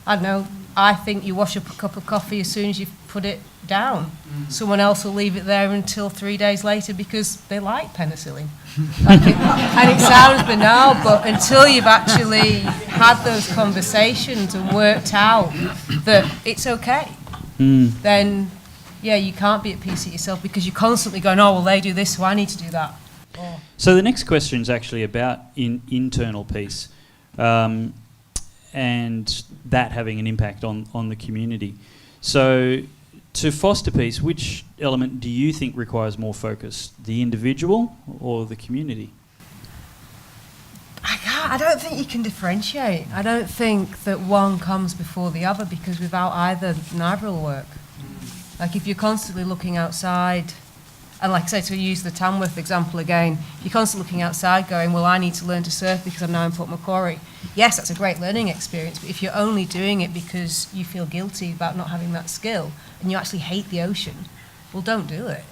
I don't know, I think you wash up a cup of coffee as soon as you put it down. Someone else will leave it there until 3 days later because they like penicillin. And it sounds banal, but until you've actually had those conversations and worked out that it's okay, then, you can't be at peace with yourself, because you're constantly going, oh, well, they do this, so I need to do that. So the next question is actually about internal peace, and that having an impact on the community. So to foster peace, which element do you think requires more focus, the individual or the community? I don't think you can differentiate. I don't think that one comes before the other, because without either, neither will work. Like if you're constantly looking outside, and like I say, to use the Tamworth example again, you're constantly looking outside going, well, I need to learn to surf because I'm now in Port Macquarie. Yes, that's a great learning experience, but if you're only doing it because you feel guilty about not having that skill and you actually hate the ocean, well, don't do it.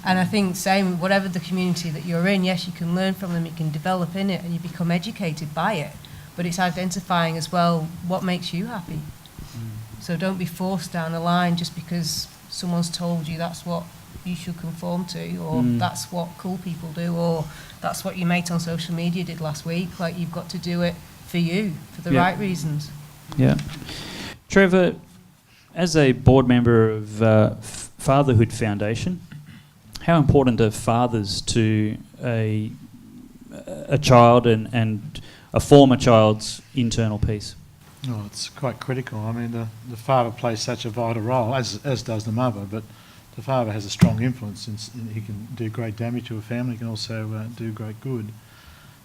And I think same, whatever the community that you're in, yes, you can learn from them, you can develop in it, and you become educated by it. But it's identifying as well what makes you happy. So don't be forced down a line just because someone's told you that's what you should conform to, or that's what cool people do, or that's what your mate on social media did last week. Like, you've got to do it for you, for the right reasons. Yeah. Trevor, as a board member of Fatherhood Foundation, how important are fathers to a child and a former child's internal peace? Oh, it's quite critical. I mean, the father plays such a vital role, as does the mother, but the father has a strong influence, and he can do great damage to a family, he can also do great good.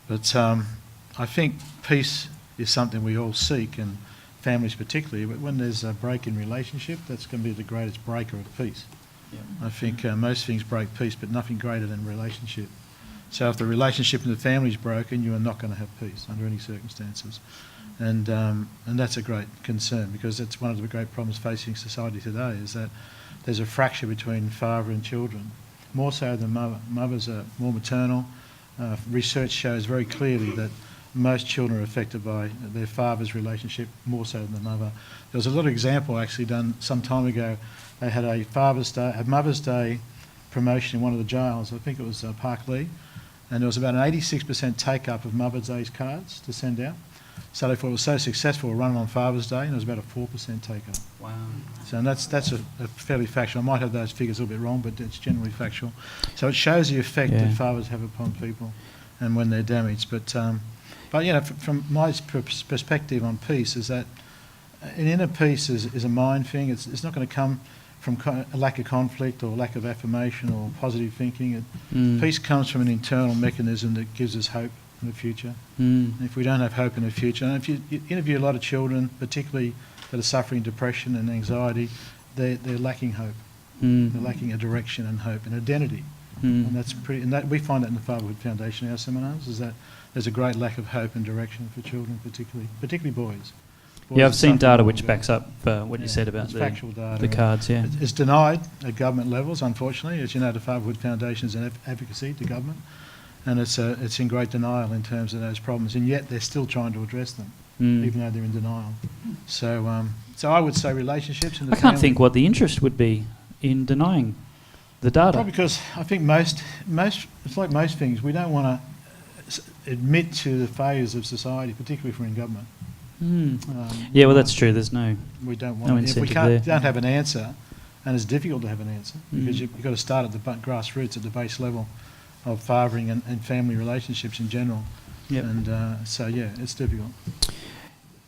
But I think peace is something we all seek, and families particularly, but when there's a break in relationship, that's going to be the greatest breaker of peace. Yeah. I think most things break peace, but nothing greater than relationship. So if the relationship in the family is broken, you are not going to have peace under any circumstances. And that's a great concern, because it's one of the great problems facing society today, is that there's a fracture between father and children, more so than mother. Mothers are more maternal. Research shows very clearly that most children are affected by their father's relationship more so than the mother. There was a little example actually done some time ago. They had a Mother's Day promotion in one of the jails. I think it was Park Lee, and there was about an 86% take-up of Mother's Day's cards to send out. So they thought it was so successful, we'll run it on Father's Day, and there was about a 4% take-up. Wow. So that's a fairly factual. I might have those figures a little bit wrong, but it's generally factual. So it shows the effect that fathers have upon people and when they're damaged. But you know, from my perspective on peace, is that an inner peace is a mind thing. It's not going to come from a lack of conflict or lack of affirmation or positive thinking. Peace comes from an internal mechanism that gives us hope in the future. And if we don't have hope in the future, and if you interview a lot of children, particularly that are suffering depression and anxiety, they're lacking hope. They're lacking a direction and hope and identity. And that's we find that in the Fatherhood Foundation, our seminars, is that there's a great lack of hope and direction for children, particularly boys. Yeah, I've seen data which backs up what you said about factual data. the cards, yeah. It's denied at government levels, unfortunately. As you know, the Fatherhood Foundation is an advocacy to government, and it's in great denial in terms of those problems, and yet they're still trying to address them, even though they're in denial. So I would say relationships in the family. I can't think what the interest would be in denying the data. Probably because I think most it's like most things, we don't want to admit to the failures of society, particularly if we're in government. Yeah, well, that's true. There's no. We don't No want. If we incentive don't have an answer, and it's difficult to have an answer because you've got to start at the grassroots, at the base level of fathering and family relationships in general. Yep. And so it's difficult.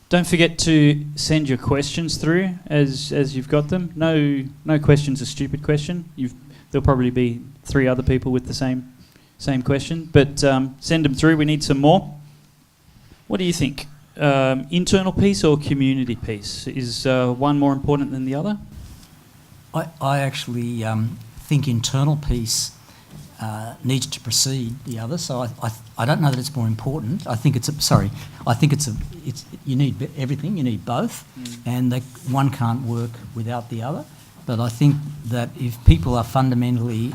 Don't forget to send your questions through as you've got them. No question's a stupid question. There'll probably be 3 other people with the same question, but send them through. We need some more. What do you think? Internal peace or community peace? Is one more important than the other? I actually think internal peace needs to precede the other. So I don't know that it's more important. I think you need everything. You need both, and one can't work without the other. But I think that if people are fundamentally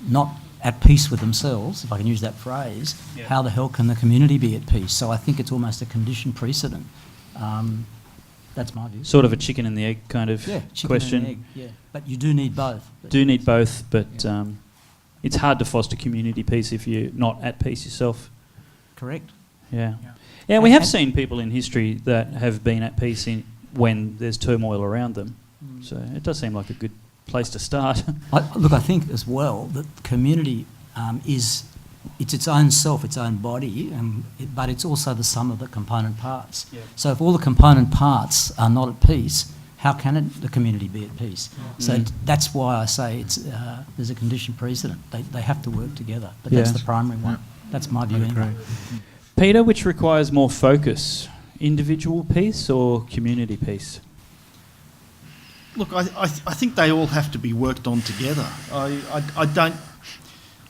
not at peace with themselves, if I can use that phrase, how the hell can the community be at peace? So I think it's almost a conditioned precedent. That's my view. Sort of a chicken and the egg kind of question. And egg, yeah. But you do need both. But it's hard to foster community peace if you're not at peace yourself. Correct. Yeah. Yeah, we have seen people in history that have been at peace when there's turmoil around them. So it does seem like a good place to start. I think as well that community it's its own self, its own body, but it's also the sum of the component parts. Yep. So if all the component parts are not at peace, how can the community be at peace? So that's why I say there's a conditioned precedent. They have to work together, but that's the primary one. That's my view anyway. Peter, which requires more focus, individual peace or community peace? Look, I think they all have to be worked on together. I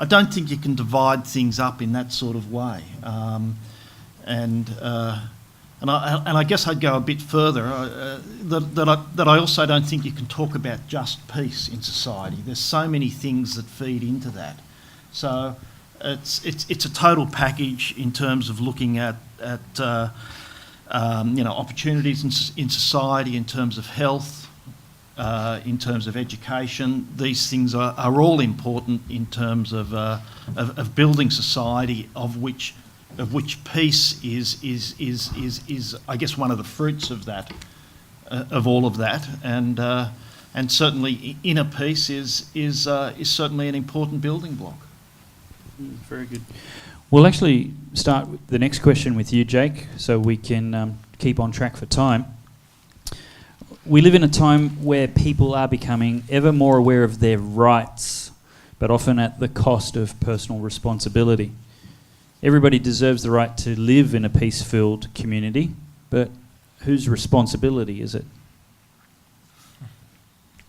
don't think you can divide things up in that sort of way. And I guess I'd go a bit further. That I also don't think you can talk about just peace in society. There's so many things that feed into that. So it's a total package in terms of looking at opportunities in society, in terms of health. In terms of education, these things are all important in terms of building society, of which peace is I guess one of the fruits of that, of all of that, and certainly inner peace is certainly an important building block. Very good. We'll actually start with the next question with you, Jake, so we can keep on track for time. We live in a time where people are becoming ever more aware of their rights, but often at the cost of personal responsibility. Everybody deserves the right to live in a peace-filled community, but whose responsibility is it?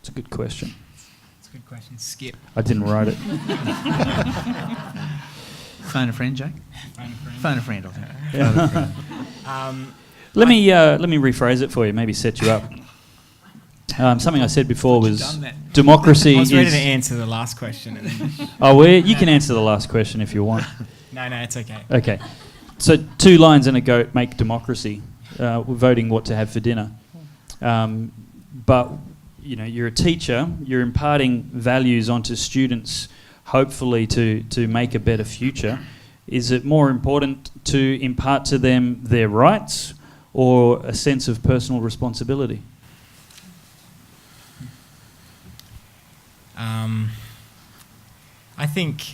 It's a good question. It's a good question. Skip. I didn't write it. Phone a friend, Jake? Phone a friend, I think. Yeah. Phone a friend. Let me rephrase it for you, maybe set you up. Something I said before was Done that. democracy I was ready is... to answer the last question. And then Oh, you can answer the last question if you want. no, it's okay. Okay. So 2 lines and a goat make democracy. We're voting what to have for dinner. But, you know, you're a teacher, you're imparting values onto students, hopefully to make a better future. Is it more important to impart to them their rights or a sense of personal responsibility? I think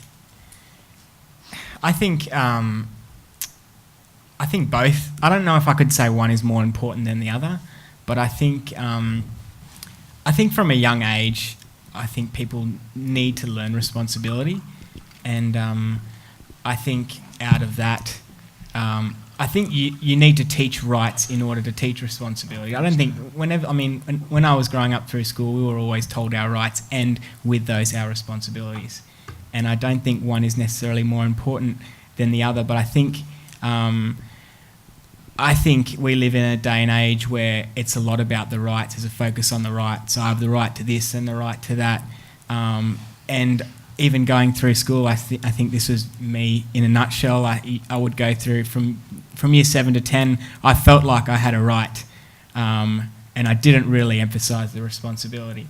both. I don't know if I could say one is more important than the other, but I think from a young age, I think people need to learn responsibility, and I think out of that, I think you need to teach rights in order to teach responsibility. I don't think when I was growing up through school, we were always told our rights and with those our responsibilities, and I don't think one is necessarily more important than the other. But I think we live in a day and age where it's a lot about the rights. There's a focus on the rights. So I have the right to this and the right to that. And even going through school, I think this was me in a nutshell. I would go through from year 7 to 10, I felt like I had a right, and I didn't really emphasise the responsibility.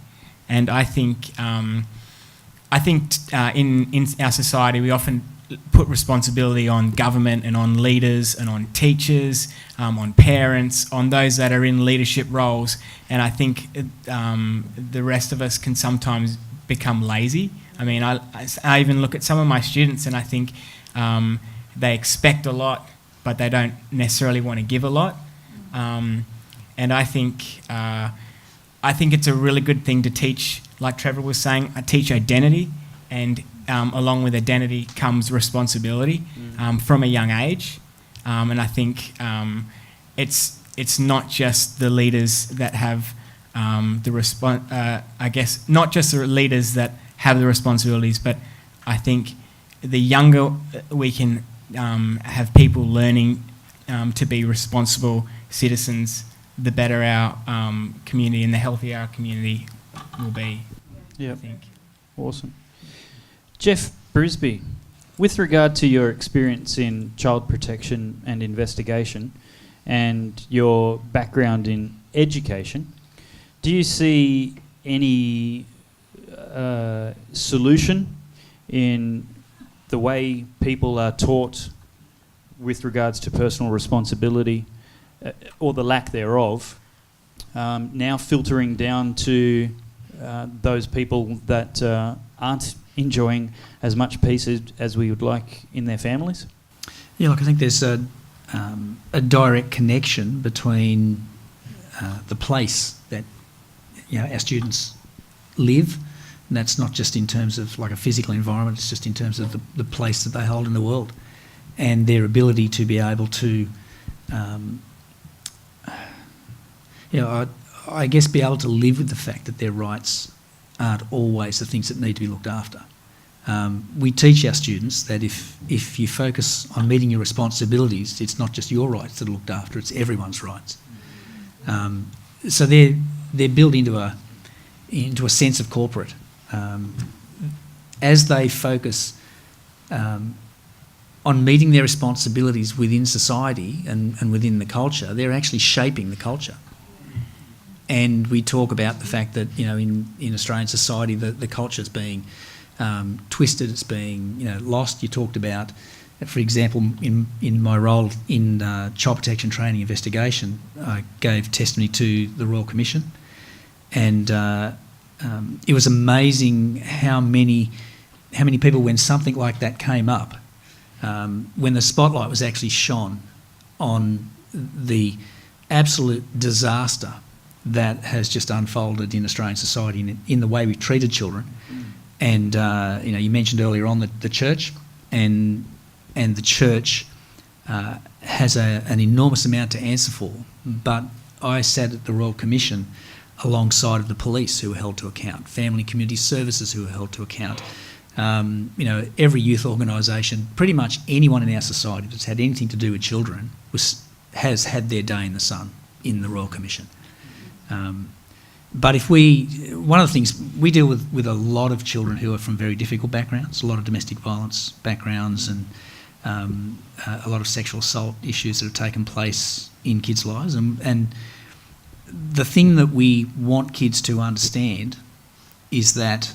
And I think in our society we often put responsibility on government and on leaders and on teachers, on parents, on those that are in leadership roles. And I think the rest of us can sometimes become lazy. I mean, I even look at some of my students and I think they expect a lot, but they don't necessarily want to give a lot. And I think it's a really good thing to teach, like Trevor was saying, teach identity, and along with identity comes responsibility from a young age. And I think it's not just the leaders that have not just the leaders that have the responsibilities, but I think the younger we can have people learning to be responsible citizens, the better our community and the healthier our community will be. Yeah. I think. Awesome. Jeff Brisby, with regard to your experience in child protection and investigation and your background in education, do you see any solution in the way people are taught with regards to personal responsibility or the lack thereof, now filtering down to those people that aren't enjoying as much peace as we would like in their families? Yeah, look, I think there's a direct connection between the place that our students live, and that's not just in terms of like a physical environment, it's just in terms of the place that they hold in the world and their ability to be able to, I guess be able to live with the fact that their rights aren't always the things that need to be looked after. We teach our students that if you focus on meeting your responsibilities, it's not just your rights that are looked after, it's everyone's rights. So they're built into a sense of corporate. As they focus on meeting their responsibilities within society and within the culture, they're actually shaping the culture. And we talk about the fact that, in Australian society, the culture is being twisted, it's being, lost. You talked about, for example, in my role in child protection training investigation, I gave testimony to the Royal Commission, and it was amazing how many people, when something like that came up, when the spotlight was actually shone on the absolute disaster that has just unfolded in Australian society in the way we've treated children. And, you mentioned earlier on the church, and the church has an enormous amount to answer for. But I sat at the Royal Commission alongside of the police who were held to account, family community services who were held to account, Every youth organisation, pretty much anyone in our society that's had anything to do with children has had their day in the sun in the Royal Commission. But one of the things, we deal with a lot of children who are from very difficult backgrounds, a lot of domestic violence backgrounds, and a lot of sexual assault issues that have taken place in kids' lives. And the thing that we want kids to understand is that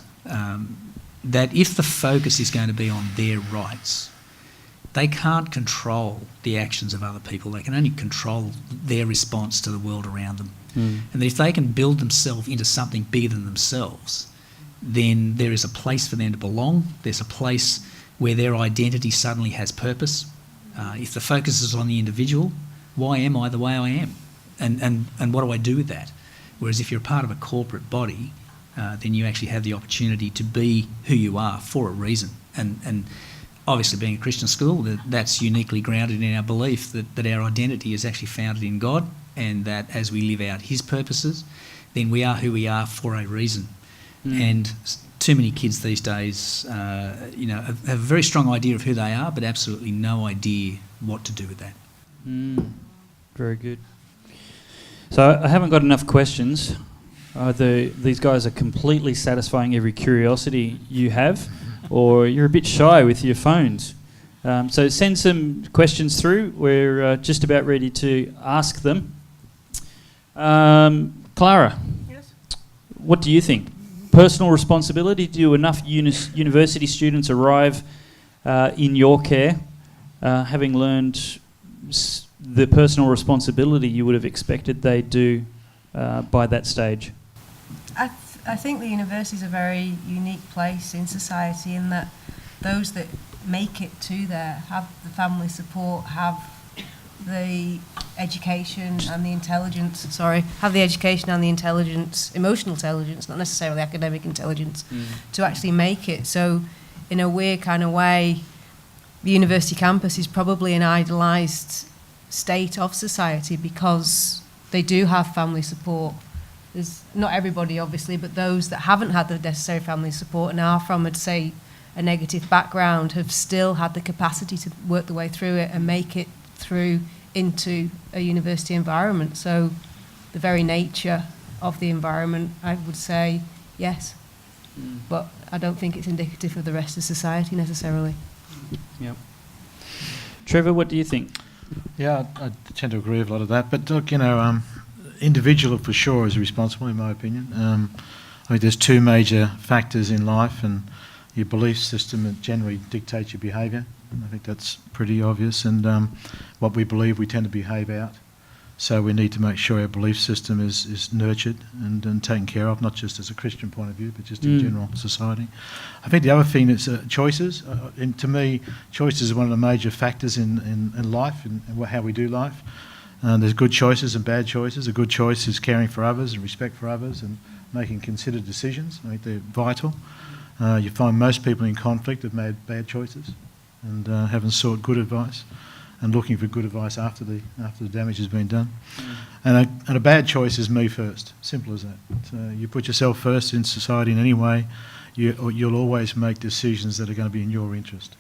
if the focus is going to be on their rights, they can't control the actions of other people. They can only control their response to the world around them. And that if they can build themselves into something bigger than themselves, then there is a place for them to belong. There's a place where their identity suddenly has purpose. If the focus is on the individual, why am I the way I am? And what do I do with that? Whereas if you're part of a corporate body, then you actually have the opportunity to be who you are for a reason. And obviously being a Christian school, that's uniquely grounded in our belief that our identity is actually founded in God, and that as we live out His purposes, then we are who we are for a reason. And too many kids these days, have a very strong idea of who they are, but absolutely no idea what to do with that. Very good. So I haven't got enough questions. These guys are completely satisfying every curiosity you have, or you're a bit shy with your phones. So send some questions through. We're just about ready to ask them. Clara, Yes. what do you think? Personal responsibility? Do enough university students arrive in your care, having learned the personal responsibility you would have expected they do by that stage? I think the university is a very unique place in society in that those that make it to there have the family support, have the education and the intelligence, emotional intelligence, not necessarily academic intelligence, to actually make it. So in a weird kind of way, the university campus is probably an idolised state of society because they do have family support. There's not everybody, obviously, but those that haven't had the necessary family support and are from, I'd say, a negative background have still had the capacity to work their way through it and make it through into a university environment. So the very nature of the environment, I would say, yes. But I don't think it's indicative of the rest of society necessarily. Yep. Trevor, what do you think? Yeah, I tend to agree with a lot of that. But look, individual for sure is responsible, in my opinion. I think there's two major factors in life, and your belief system that generally dictates your behaviour. I think that's pretty obvious, and what we believe we tend to behave out. So we need to make sure our belief system is nurtured and taken care of, not just as a Christian point of view, but just in general society. I think the other thing is choices. And to me, choices are one of the major factors in life and how we do life. There's good choices and bad choices. A good choice is caring for others and respect for others and making considered decisions. I think they're vital. You find most people in conflict have made bad choices and haven't sought good advice and looking for good advice after the damage has been done. And a bad choice is me first. Simple as that. You put yourself first in society in any way, you'll always make decisions that are going to be in your interest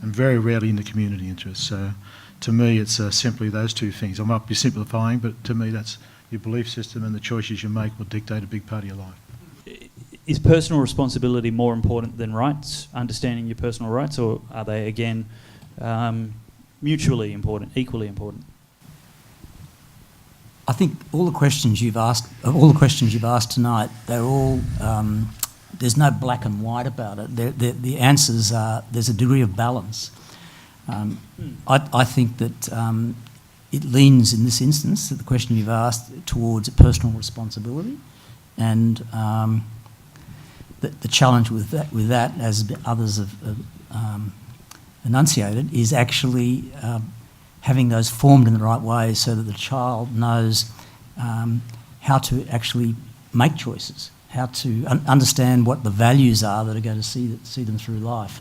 and very rarely in the community interest. So to me, it's simply those two things. I might be simplifying, but to me, that's your belief system and the choices you make will dictate a big part of your life. Is personal responsibility more important than rights, understanding your personal rights, or are they, again, mutually important, equally important? I think all the questions you've asked tonight, they're all, there's no black and white about it. The answers are, there's a degree of balance. I think that it leans, in this instance, the question you've asked, towards personal responsibility, and the challenge with that, as others have enunciated, is actually having those formed in the right way so that the child knows how to actually make choices, how to understand what the values are that are going to see them through life.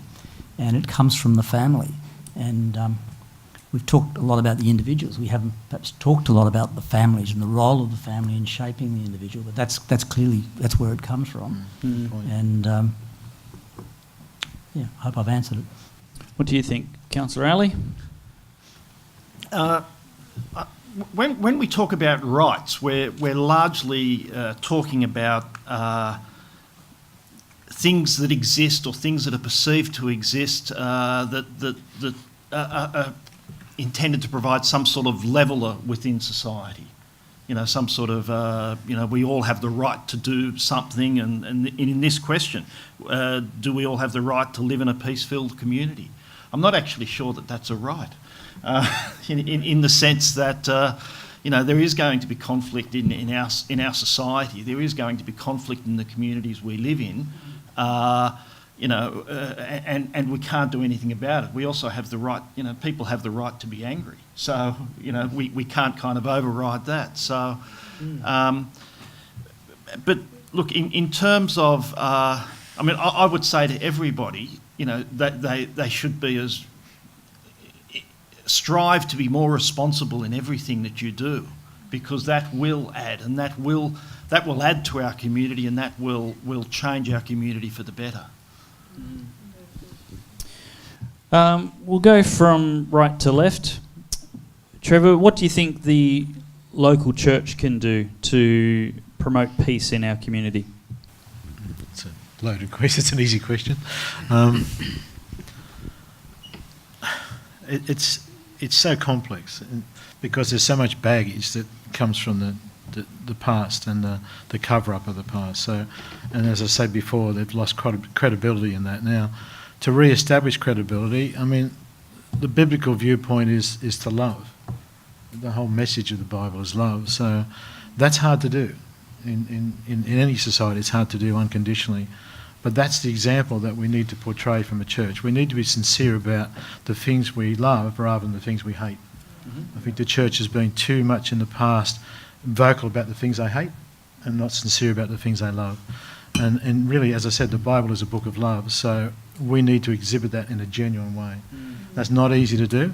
And it comes from the family. And we've talked a lot about the individuals. We haven't perhaps talked a lot about the families and the role of the family in shaping the individual, but that's clearly where it comes from. And Yeah, I hope I've answered it. What do you think, Councillor Alley? When we talk about rights, we're largely talking about things that exist or things that are perceived to exist that are intended to provide some sort of leveller within society. You know, some sort of, we all have the right to do something, and in this question, do we all have the right to live in a peace-filled community? I'm not actually sure that that's a right, in the sense that, there is going to be conflict in our society. There is going to be conflict in the communities we live in, and we can't do anything about it. We also have the right, people have the right to be angry. So, we can't kind of override that. So, but look, in terms of, I would say to everybody, that they should be strive to be more responsible in everything that you do, because that will add, and that will add to our community, and that will change our community for the better. We'll go from right to left. Trevor, what do you think the local church can do to promote peace in our community? It's a loaded question. It's an easy question. It's so complex because there's so much baggage that comes from the past and the cover-up of the past. So, and as I said before, they've lost credibility in that now. To re-establish credibility, the biblical viewpoint is to love. The whole message of the Bible is love. So that's hard to do. In any society, it's hard to do unconditionally. But that's the example that we need to portray from a church. We need to be sincere about the things we love rather than the things we hate. I think the church has been too much in the past vocal about the things I hate and not sincere about the things I love. And really, as I said, the Bible is a book of love, so we need to exhibit that in a genuine way. That's not easy to do.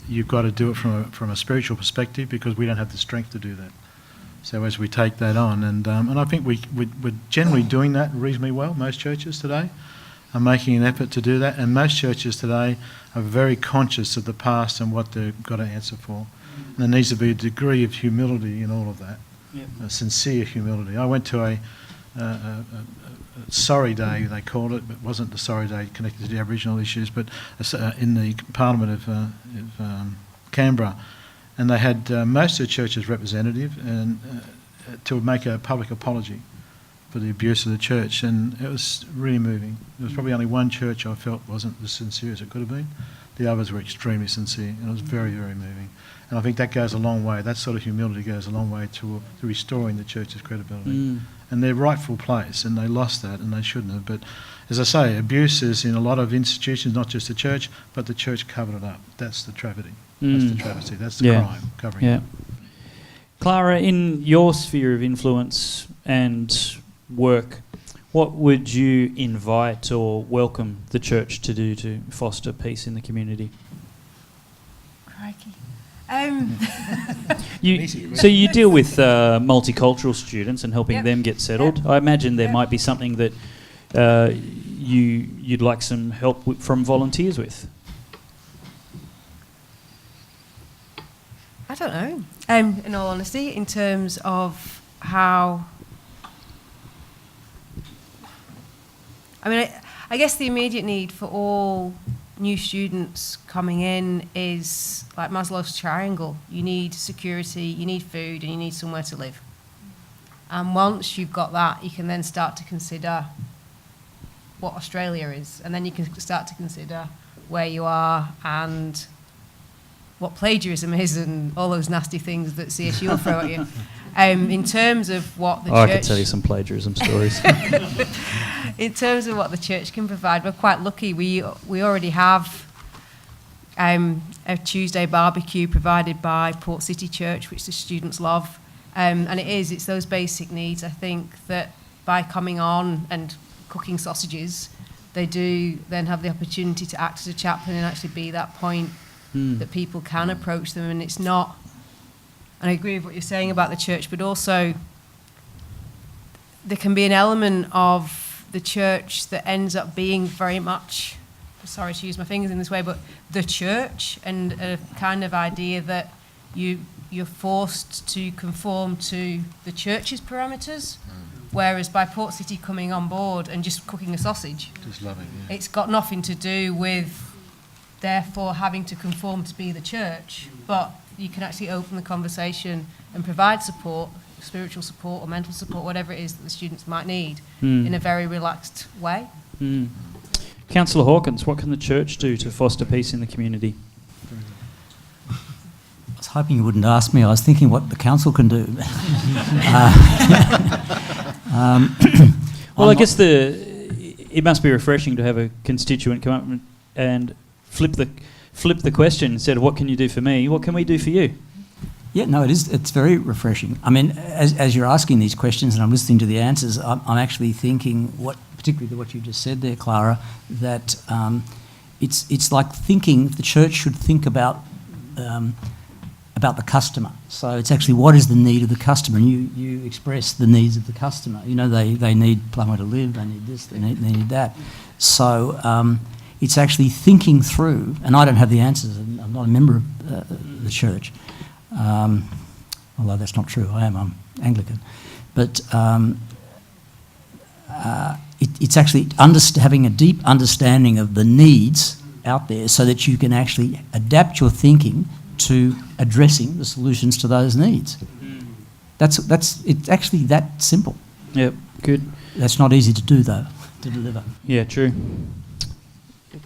You've got to do it from a spiritual perspective because we don't have the strength to do that. So as we take that on, and I think we're generally doing that reasonably well. Most churches today are making an effort to do that, and most churches today are very conscious of the past and what they've got to answer for. And there needs to be a degree of humility in all of that, a sincere humility. I went to a sorry day, they called it, but it wasn't the sorry day connected to the Aboriginal issues, but in the Parliament of Canberra, and they had most of the church's representative and to make a public apology for the abuse of the church, and it was really moving. There was probably only one church I felt wasn't as sincere as it could have been. The others were extremely sincere, and it was very, very moving. And I think that goes a long way. That sort of humility goes a long way to restoring the church's credibility and their rightful place, and they lost that, and they shouldn't have. But as I say, abuse is in a lot of institutions, not just the church, but the church covered it up. That's the tragedy. That's the travesty. That's the crime, covering it up. Clara, in your sphere of influence and work, what would you invite or welcome the church to do to foster peace in the community? Crikey. So you deal with multicultural students and helping them get settled. I imagine there might be something that you'd like some help from volunteers with. I don't know. In all honesty, in terms of how... I guess the immediate need for all new students coming in is like Maslow's triangle. You need security, you need food, and you need somewhere to live. And once you've got that, you can then start to consider what Australia is. And then you can start to consider where you are and what plagiarism is and all those nasty things that CSU will throw at you. In terms of what the church... I could tell you some plagiarism stories. In terms of what the church can provide, we're quite lucky. We already have a Tuesday barbecue provided by Port City Church, which the students love. And it's those basic needs, I think, that by coming on and cooking sausages, they do then have the opportunity to act as a chaplain and actually be that point that people can approach them. And it's not... And I agree with what you're saying about the church, but also there can be an element of the church that ends up being very much, sorry to use my fingers in this way, but the church, and a kind of idea that you're forced to conform to the church's parameters, whereas by Port City coming on board and just cooking a sausage, Just loving, yeah. it's got nothing to do with therefore having to conform to be the church, but you can actually open the conversation and provide support, spiritual support or mental support, whatever it is that the students might need, in a very relaxed way. Councillor Hawkins, what can the church do to foster peace in the community? I was hoping you wouldn't ask me. I was thinking what the council can do. Well, I guess it must be refreshing to have a constituent come up and flip the question instead of what can you do for me, what can we do for you? Yeah, no, it is. It's very refreshing. I mean, as you're asking these questions and I'm listening to the answers, I'm actually thinking, particularly what you just said there, Clara, that it's like thinking the church should think about the customer. So it's actually what is the need of the customer, and you express the needs of the customer. You know, they need somewhere to live, they need this, they need that. So it's actually thinking through, and I don't have the answers, and I'm not a member of the church. Although that's not true, I'm Anglican. But it's actually having a deep understanding of the needs out there so that you can actually adapt your thinking to addressing the solutions to those needs. It's actually that simple. Yep, good. That's not easy to do, though, to deliver. Yeah, true.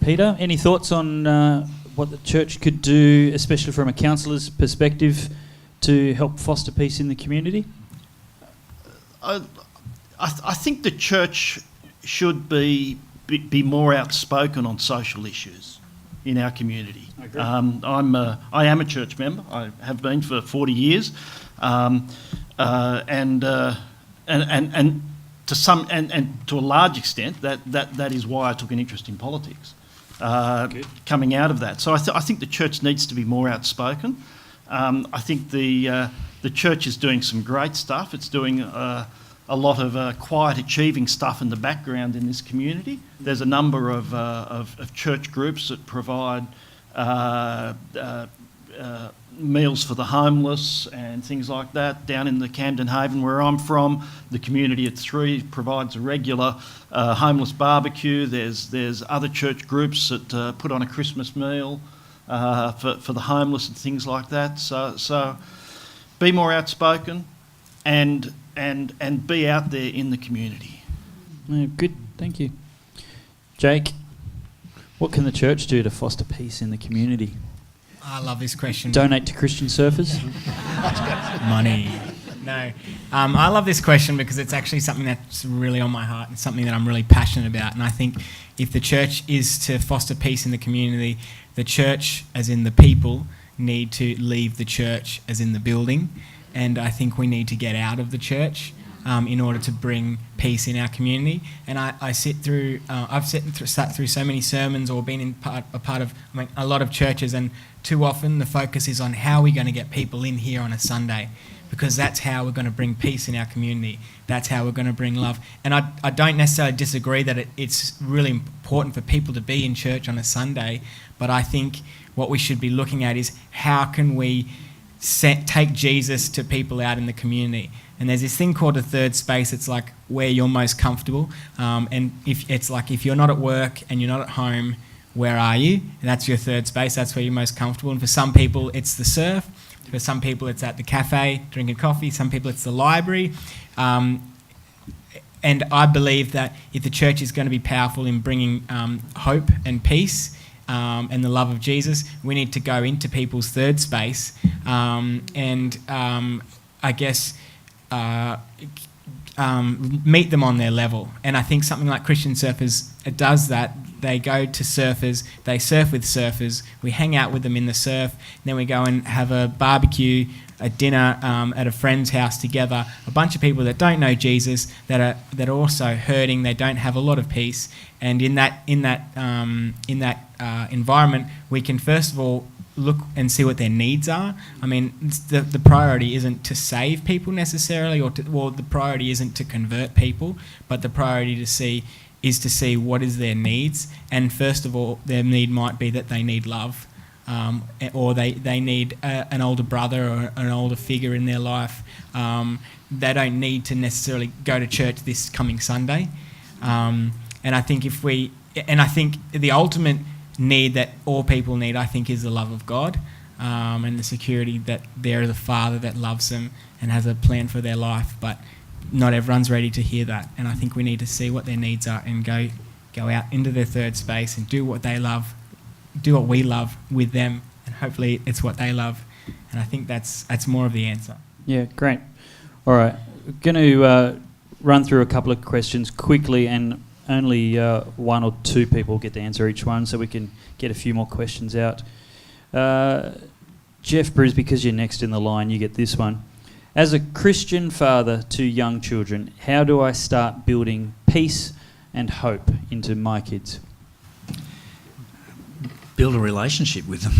Peter, any thoughts on what the church could do, especially from a counsellor's perspective, to help foster peace in the community? I think the church should be more outspoken on social issues in our community. I agree. I am a church member. I have been for 40 years, and to a large extent that is why I took an interest in politics. Coming out of that, so I think the church needs to be more outspoken. I think the church is doing some great stuff. It's doing a lot of quiet, achieving stuff in the background in this community. There's a number of church groups that provide meals for the homeless and things like that. Down in the Camden Haven, where I'm from, the community at 3 provides a regular homeless barbecue. There's other church groups that put on a Christmas meal for the homeless and things like that. So be more outspoken and be out there in the community. Good, thank you. Jake, what can the church do to foster peace in the community? I love this question. Donate to Christian surfers? Money. No. I love this question because it's actually something that's really on my heart and something that I'm really passionate about. And I think if the church is to foster peace in the community, the church, as in the people, need to leave the church, as in the building. And I think we need to get out of the church in order to bring peace in our community. And I've sat through so many sermons or been a part of a lot of churches, and too often the focus is on how we're going to get people in here on a Sunday, because that's how we're going to bring peace in our community. That's how we're going to bring love. And I don't necessarily disagree that it's really important for people to be in church on a Sunday, but I think what we should be looking at is how can we take Jesus to people out in the community. And there's this thing called a third space. It's like where you're most comfortable. And if you're not at work and you're not at home, where are you? And that's your third space. That's where you're most comfortable. And for some people, it's the surf. For some people, it's at the cafe drinking coffee. Some people, it's the library. And I believe that if the church is going to be powerful in bringing hope and peace and the love of Jesus, we need to go into people's third space I guess meet them on their level. And I think something like Christian Surfers does that. They go to surfers, they surf with surfers, we hang out with them in the surf, and then we go and have a barbecue, a dinner at a friend's house together, a bunch of people that don't know Jesus, that are also hurting, they don't have a lot of peace. And in that environment, we can first of all look and see what their needs are. I mean, the priority isn't to save people necessarily, or the priority isn't to convert people, but the priority is to see what is their needs. And first of all, their need might be that they need love, or they need an older brother or an older figure in their life. They don't need to necessarily go to church this coming Sunday. And I think I think the ultimate need that all people need, I think, is the love of God, and the security that there is a Father that loves them and has a plan for their life. But not everyone's ready to hear that, and I think we need to see what their needs are and go out into their third space and do what they love, do what we love with them, and hopefully it's what they love. And I think that's more of the answer. Yeah, great. All right, we're going to run through a couple of questions quickly, and only one or two people get to answer each one, so we can get a few more questions out. Jeff Bruce, because you're next in the line, you get this one. As a Christian father to young children, how do I start building peace and hope into my kids? Build a relationship with them.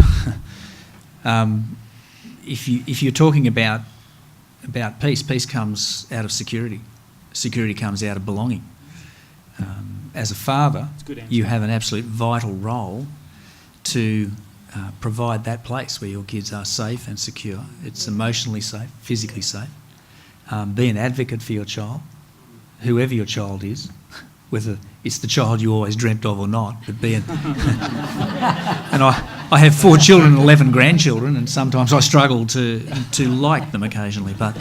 If you're talking about peace comes out of security. Security comes out of belonging. As a father, you have an absolute vital role to provide that place where your kids are safe and secure. It's emotionally safe, physically safe. Be an advocate for your child, whoever your child is, whether it's the child you always dreamt of or not, but be an... And I have 4 children and 11 grandchildren, and sometimes I struggle to like them occasionally, but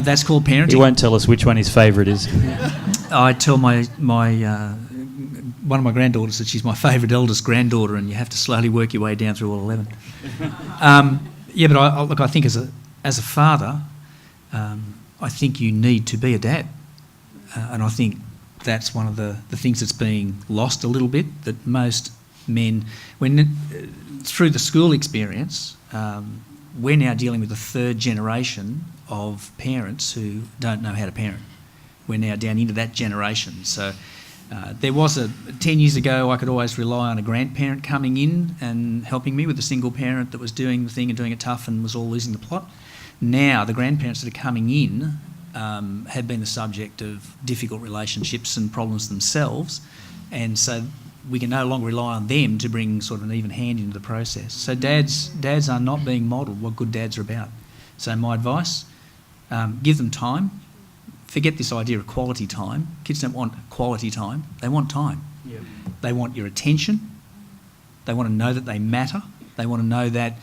that's called parenting. He won't tell us which one his favourite is. I tell my one of my granddaughters that she's my favourite eldest granddaughter, and you have to slowly work your way down through all 11. But I think as a father, I think you need to be a dad, and I think that's one of the things that's being lost a little bit. That most men, through the school experience, we're now dealing with the third generation of parents who don't know how to parent. We're now down into that generation. So there was 10 years ago, I could always rely on a grandparent coming in and helping me with a single parent that was doing the thing and doing it tough and was all losing the plot. Now the grandparents that are coming in have been the subject of difficult relationships and problems themselves, and so we can no longer rely on them to bring sort of an even hand into the process. So dads are not being modelled what good dads are about. So my advice, give them time. Forget this idea of quality time. Kids don't want quality time. They want time. Yep. They want your attention. They want to know that they matter. They want to know that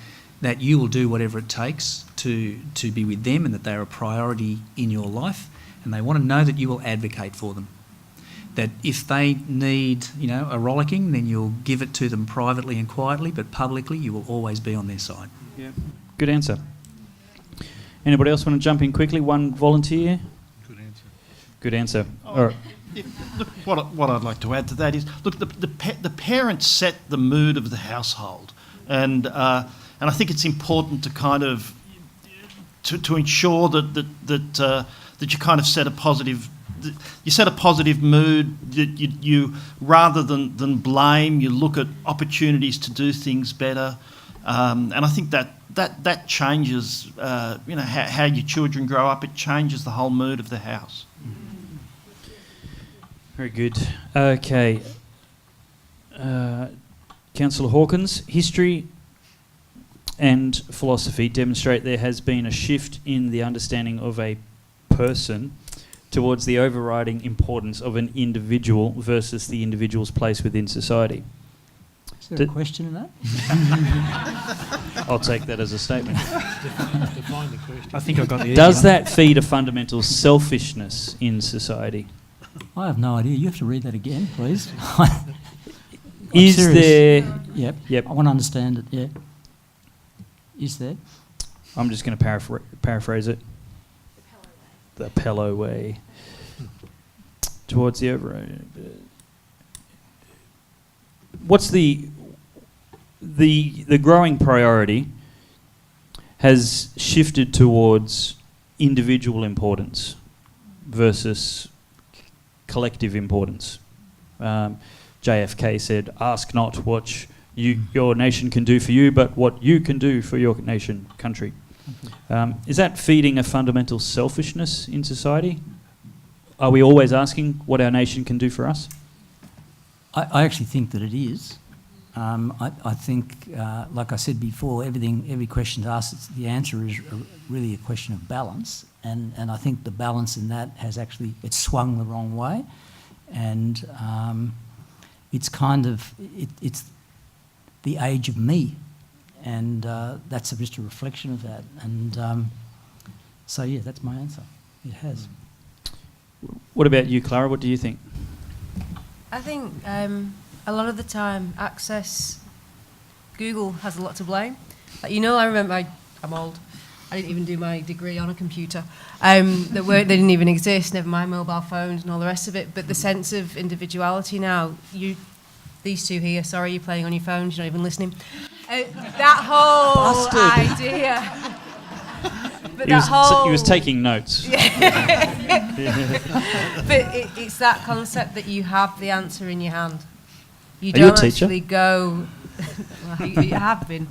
you will do whatever it takes to be with them and that they are a priority in your life. And they want to know that you will advocate for them. That if they need, a rollicking, then you'll give it to them privately and quietly, but publicly you will always be on their side. Yeah. Good answer. Anybody else want to jump in quickly? One volunteer? Good answer. Oh, look, what I'd like to add to that is, look, the parents set the mood of the household, and I think it's important to kind of to ensure that you kind of set a positive. You set a positive mood. You rather than blame, you look at opportunities to do things better, and I think that changes. How your children grow up. It changes the whole mood of the house. Very good. Okay. Councillor Hawkins, history and philosophy demonstrate there has been a shift in the understanding of a person towards the overriding importance of an individual versus the individual's place within society. Is there a question in that? I'll take that as a statement. Define the question. I think I got the easy Does one. that feed a fundamental selfishness in society? I have no idea. You have to read that again, please. Is serious. there... Yep. I want to understand it, yeah. Is there? I'm just going to paraphrase it. The Pellowe way. Towards the override. What's the growing priority has shifted towards individual importance versus collective importance. JFK said, "Ask not what your nation can do for you, but what you can do for your nation, country. Is that feeding a fundamental selfishness in society? Are we always asking what our nation can do for us? I actually think that it is. I think, like I said before, every question asked, the answer is really a question of balance, and I think the balance in that has actually, it's swung the wrong way, and it's kind of, it's the age of me, and that's just a reflection of that, and so yeah, that's my answer. It has. What about you, Clara? What do you think? I think a lot of the time, Google has a lot to blame. Like, I remember, I'm old, I didn't even do my degree on a computer. They didn't even exist, never mind mobile phones and all the rest of it. But the sense of individuality now, these two here, sorry, you're playing on your phones, you're not even listening. That whole idea. But He was taking notes. But it's that concept that you have the answer in your hand. You Are you a don't teacher? actually go. Well, you have been.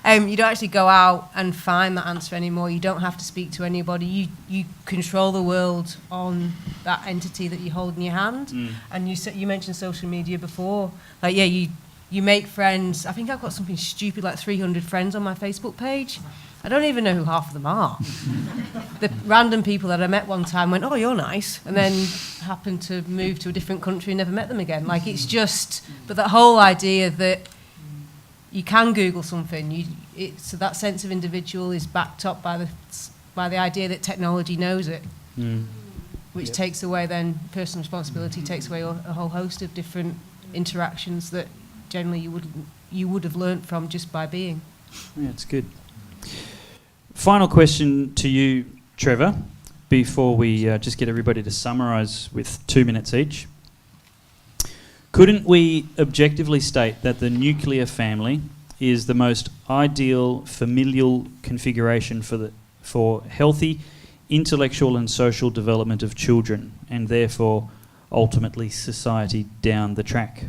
You don't actually go out and find that answer anymore. You don't have to speak to anybody. You control the world on that entity that you hold in your hand. And you mentioned social media before. Like, yeah, you make friends. I think I've got something stupid like 300 friends on my Facebook page. I don't even know who half of them are. The random people that I met one time went, "Oh, you're nice," and then happened to move to a different country and never met them again. Like, it's just, but that whole idea that you can Google something, so that sense of individual is backed up by the idea that technology knows it, which takes away then personal responsibility, takes away a whole host of different interactions that generally you would have learnt from just by being. Yeah, it's good. Final question to you, Trevor, before we just get everybody to summarise with 2 minutes each. Couldn't we objectively state that the nuclear family is the most ideal familial configuration for healthy intellectual and social development of children, and therefore ultimately society down the track?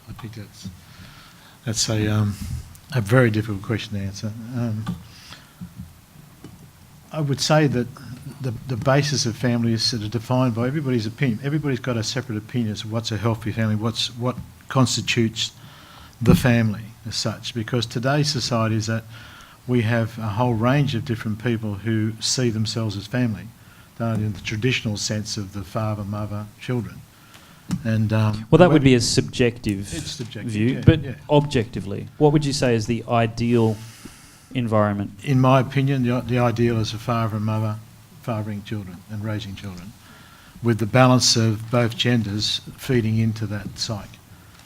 I think that's a very difficult question to answer. I would say that the basis of family is sort of defined by everybody's opinion. Everybody's got a separate opinion as to what's a healthy family, what constitutes the family as such, because today's society is that we have a whole range of different people who see themselves as family, don't in the traditional sense of the father, mother, children. And well, that would be a subjective view, yeah, but yeah. Objectively, what would you say is the ideal environment? In my opinion, the ideal is a father and mother fathering children and raising children, with the balance of both genders feeding into that psyche,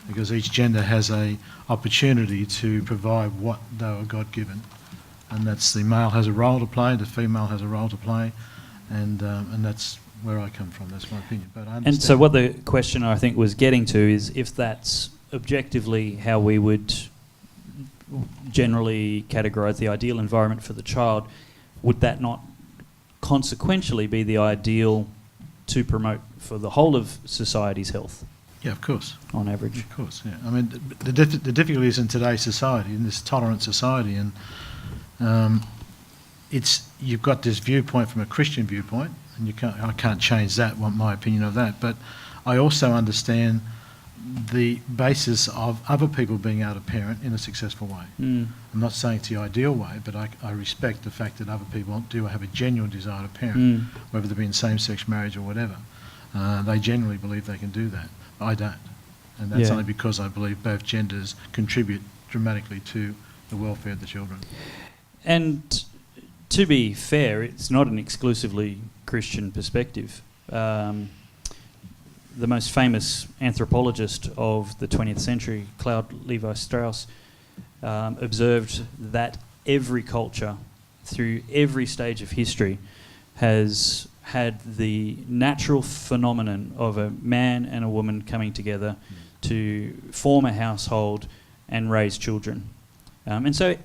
because each gender has a opportunity to provide what they were God-given, and that's the male has a role to play, the female has a role to play, and that's where I come from. That's my opinion. But I understand. And so what the question I think was getting to is if that's objectively how we would generally categorise the ideal environment for the child, would that not consequentially be the ideal to promote for the whole of society's health? Yeah, of course. On average. Of course, yeah. I mean, the difficulties in today's society, in this tolerant society, and you've got this viewpoint from a Christian viewpoint, and I can't change that, my opinion of that, but I also understand the basis of other people being able to parent in a successful way. I'm not saying it's the ideal way, but I respect the fact that other people do have a genuine desire to parent, whether they be in same-sex marriage or whatever. They generally believe they can do that. I don't. And that's only because I believe both genders contribute dramatically to the welfare of the children. And to be fair, it's not an exclusively Christian perspective. The most famous anthropologist of the 20th century, Claude Levi-Strauss, observed that every culture through every stage of history has had the natural phenomenon of a man and a woman coming together to form a household and raise children. And so,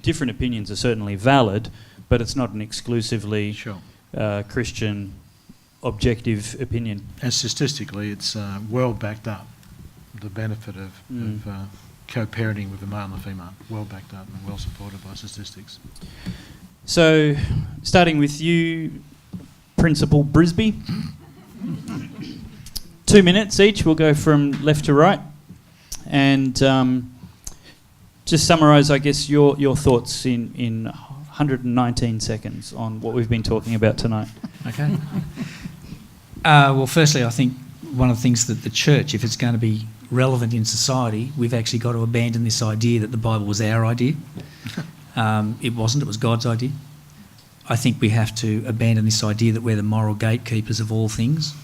different opinions are certainly valid, but it's not an exclusively Christian objective opinion. And statistically, it's well backed up. the benefit of co-parenting with a male and a female. Well backed up and well supported by statistics. So, starting with you, Principal Brisby. 2 minutes each. We'll go from left to right. And just summarise, I guess, your thoughts in 119 seconds on what we've been talking about tonight. Okay. Well, firstly, I think one of the things that the church, if it's going to be relevant in society, we've actually got to abandon this idea that the Bible was our idea. It wasn't, it was God's idea. I think we have to abandon this idea that we're the moral gatekeepers of all things,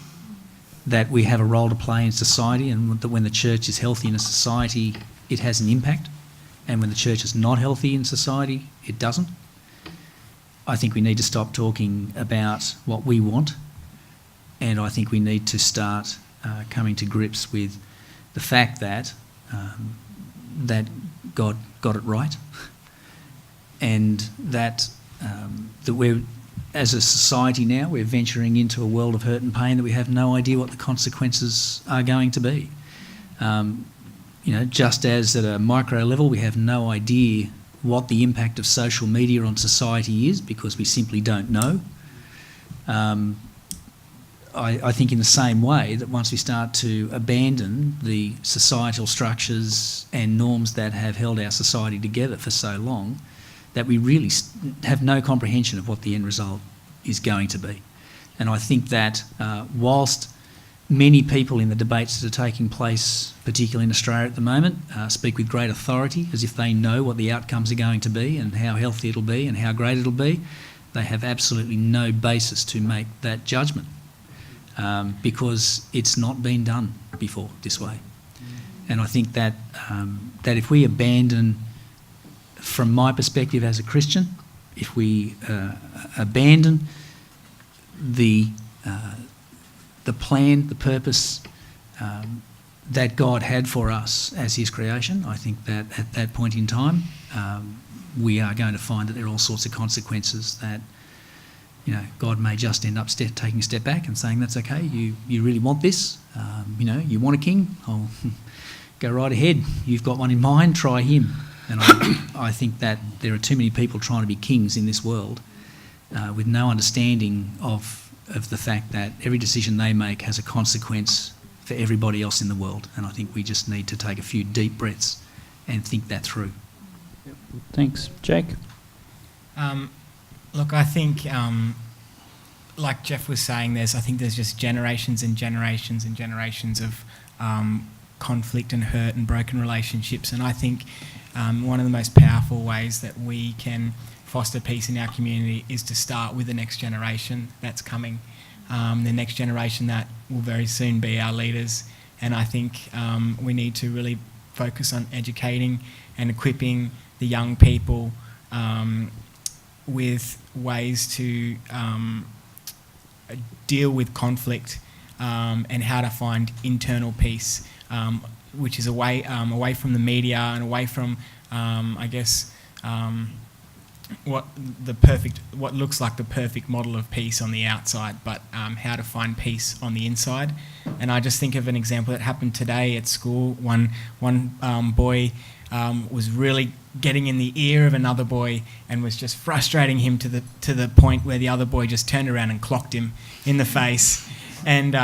that we have a role to play in society, and that when the church is healthy in a society, it has an impact, and when the church is not healthy in society, it doesn't. I think we need to stop talking about what we want, and I think we need to start coming to grips with the fact that that God got it right, and that we're, as a society now, we're venturing into a world of hurt and pain that we have no idea what the consequences are going to be. Just as at a micro level, we have no idea what the impact of social media on society is because we simply don't know. I think in the same way that once we start to abandon the societal structures and norms that have held our society together for so long, that we really have no comprehension of what the end result is going to be. And I think that whilst many people in the debates that are taking place, particularly in Australia at the moment, speak with great authority as if they know what the outcomes are going to be and how healthy it'll be and how great it'll be, they have absolutely no basis to make that judgment because it's not been done before this way. And I think that that if we abandon, from my perspective as a Christian, if we abandon the plan, the purpose that God had for us as His creation, I think that at that point in time, we are going to find that there are all sorts of consequences that, God may just end up taking a step back and saying, that's okay, you really want this, you want a king, I'll go right ahead, you've got one in mind, try him. And I think that there are too many people trying to be kings in this world with no understanding of the fact that every decision they make has a consequence for everybody else in the world. And I think we just need to take a few deep breaths and think that through. Thanks. Jake? Look, I think, like Jeff was saying, I think there's just generations and generations and generations of conflict and hurt and broken relationships. And I think one of the most powerful ways that we can foster peace in our community is to start with the next generation that's coming, the next generation that will very soon be our leaders. And I think we need to really focus on educating and equipping the young people with ways to deal with conflict and how to find internal peace, which is away from the media and away from, what looks like the perfect model of peace on the outside, but how to find peace on the inside. And I just think of an example that happened today at school. One boy was really getting in the ear of another boy and was just frustrating him to the point where the other boy just turned around and clocked him in the face. And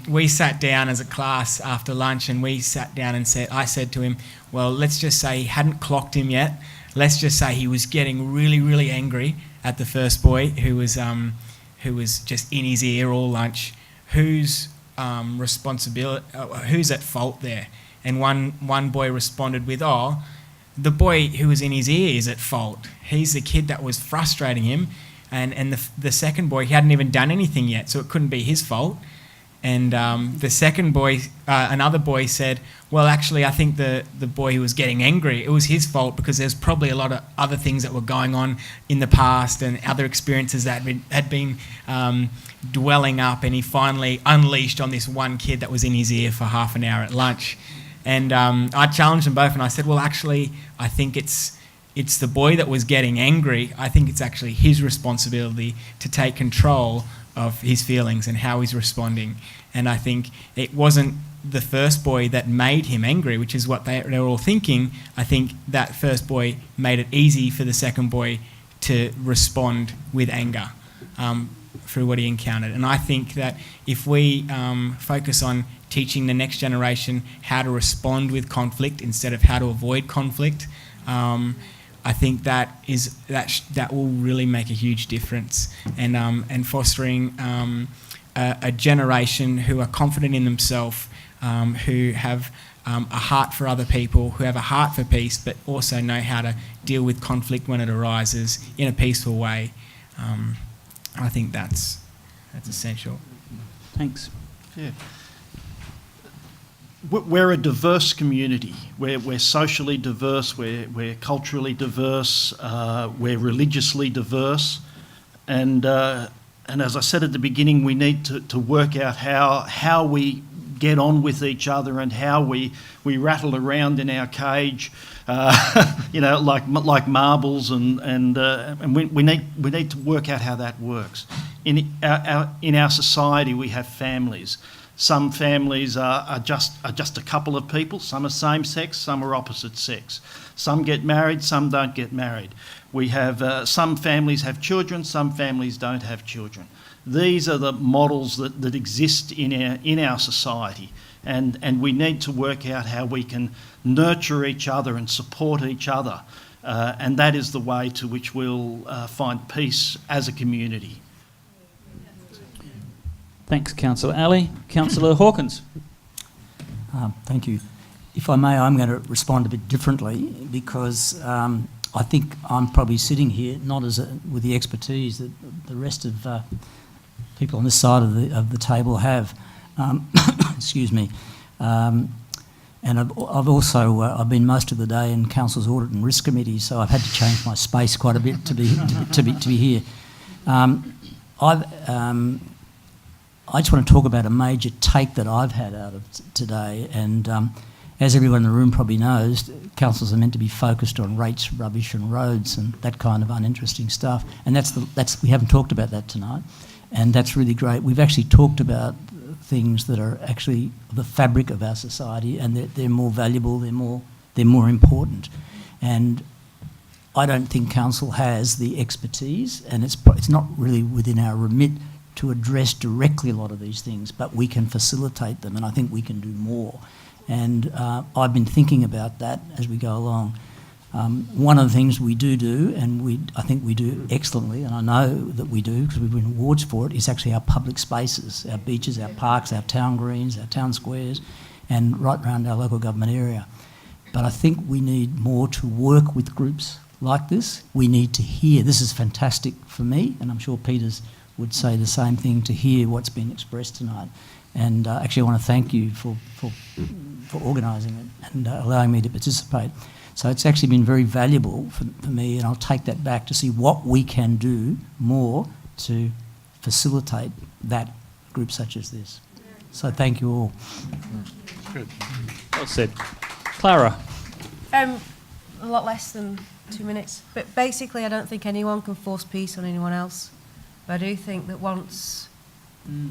we sat down as a class after lunch, and we sat down and I said to him, well, let's just say he hadn't clocked him yet. Let's just say he was getting really, really angry at the first boy who was just in his ear all lunch. Whose responsibility? Who's at fault there? And one boy responded with, the boy who was in his ear is at fault. He's the kid that was frustrating him. And the second boy, he hadn't even done anything yet, so it couldn't be his fault. And the second boy, another boy said, well, actually, I think the boy who was getting angry, it was his fault because there's probably a lot of other things that were going on in the past and other experiences that had been dwelling up, and he finally unleashed on this one kid that was in his ear for half an hour at lunch. And I challenged them both, and I said, well, actually, I think it's the boy that was getting angry. I think it's actually his responsibility to take control of his feelings and how he's responding. And I think it wasn't the first boy that made him angry, which is what they were all thinking, I think that first boy made it easy for the second boy to respond with anger through what he encountered. And I think that if we focus on teaching the next generation how to respond with conflict instead of how to avoid conflict, I think that will really make a huge difference. And fostering a generation who are confident in themselves, who have a heart for other people, who have a heart for peace, but also know how to deal with conflict when it arises in a peaceful way. I think that's essential. Thanks. Yeah. We're a diverse community. We're socially diverse, we're culturally diverse, we're religiously diverse. And as I said at the beginning, we need to work out how we get on with each other and how we rattle around in our cage, like marbles, and we need to work out how that works. In our society, we have families. Some families are just a couple of people. Some are same sex, some are opposite sex. Some get married, some don't get married. We have some families have children, some families don't have children. These are the models that exist in our society, and we need to work out how we can nurture each other and support each other, and that is the way to which we'll find peace as a community. Thanks, Councillor Alley. Councillor Hawkins. Thank you. If I may, I'm going to respond a bit differently because I think I'm probably sitting here not with the expertise that the rest of people on this side of the table have. Excuse me. And I've also I've been most of the day in Council's Audit and Risk Committee, so I've had to change my space quite a bit to be here. I just want to talk about a major take that I've had out of today, and as everyone in the room probably knows, councils are meant to be focused on rates, rubbish and roads and that kind of uninteresting stuff, and we haven't talked about that tonight, and that's really great. We've actually talked about things that are actually the fabric of our society, and they're more valuable, they're more important, and I don't think council has the expertise, and it's not really within our remit to address directly a lot of these things, but we can facilitate them, and I think we can do more. And I've been thinking about that as we go along. One of the things we do, and I think we do excellently, and I know that we do because we've won awards for it, is actually our public spaces, our beaches, our parks, our town greens, our town squares, and right around our local government area. But I think we need more to work with groups like this. We need to hear. This is fantastic for me, and I'm sure Peter's would say the same thing, to hear what's been expressed tonight. And actually I want to thank you for organising it and allowing me to participate. So it's actually been very valuable for me, and I'll take that back to see what we can do more to facilitate that group such as this. So thank you all. Good. Well said. Clara. A lot less than 2 minutes. But basically I don't think anyone can force peace on anyone else. But I do think that once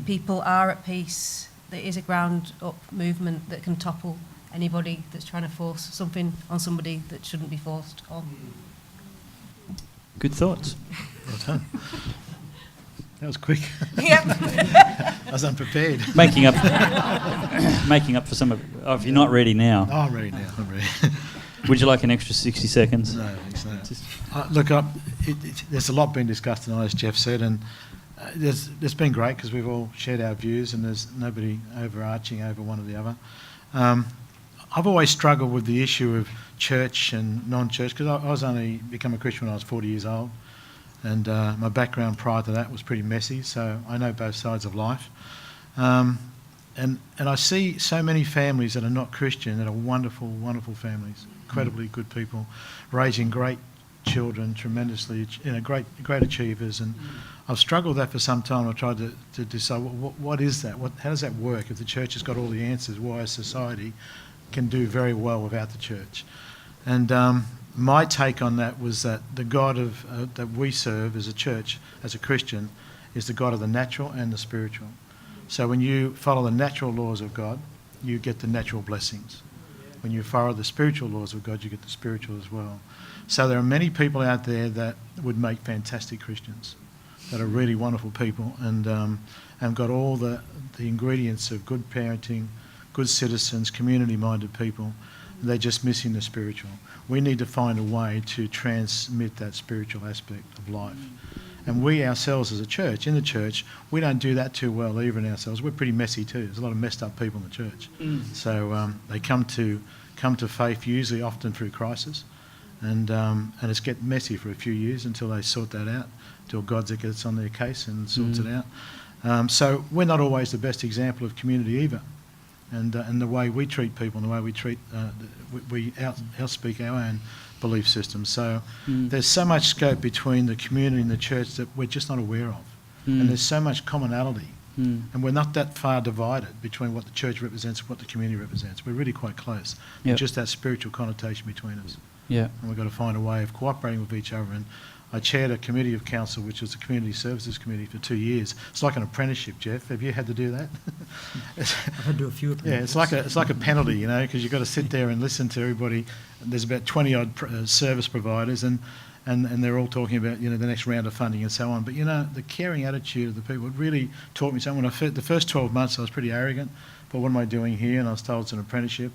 people are at peace, there is a ground-up movement that can topple anybody that's trying to force something on somebody that shouldn't be forced on. Good thoughts. Well done. That was quick. Yep. I was unprepared. Making up for some of... Oh, if you're not ready now. Oh, I'm ready now. I'm ready. Would you like an extra 60 seconds? No, thanks. No. Look, there's a lot been discussed tonight, as Jeff said, and it's been great because we've all shared our views and there's nobody overarching over one or the other. I've always struggled with the issue of church and non-church because I was only become a Christian when I was 40 years old, and my background prior to that was pretty messy, so I know both sides of life. And I see so many families that are not Christian that are wonderful, wonderful families, incredibly good people, raising great children, tremendously, great achievers. And I've struggled with that for some time. I've tried to decide what is that? How does that work? If the church has got all the answers, why a society can do very well without the church? And my take on that was that the God that we serve as a church, as a Christian, is the God of the natural and the spiritual. So when you follow the natural laws of God you get the natural blessings. When you follow the spiritual laws of God, you get the spiritual as well. So there are many people out there that would make fantastic Christians, that are really wonderful people, and got all the ingredients of good parenting, good citizens, community-minded people. They're just missing the spiritual. We need to find a way to transmit that spiritual aspect of life. And we ourselves as a church, in the church, we don't do that too well even ourselves. We're pretty messy too. There's a lot of messed up people in the church. So they come to faith usually often through crisis, and it's get messy for a few years until they sort that out, until God gets on their case and sorts it out. So we're not always the best example of community either. And the way we treat people and the way we treat, we outspeak our own belief system. So there's so much scope between the community and the church that we're just not aware of. And there's so much commonality. And we're not that far divided between what the church represents and what the community represents. We're really quite close. Yep. Just that spiritual connotation between us. Yeah. And we've got to find a way of cooperating with each other. And I chaired a committee of council, which was the Community Services Committee, for 2 years. It's like an apprenticeship, Jeff. Have you had to do that? I've had to do a few apprentices. Yeah, it's like a penalty, you know, because you've got to sit there and listen to everybody. There's about 20-odd service providers, and they're all talking about, you know, the next round of funding and so on. But, you know, the caring attitude of the people, it really taught me something. The first 12 months I was pretty arrogant, but what am I doing here? And I was told it's an apprenticeship.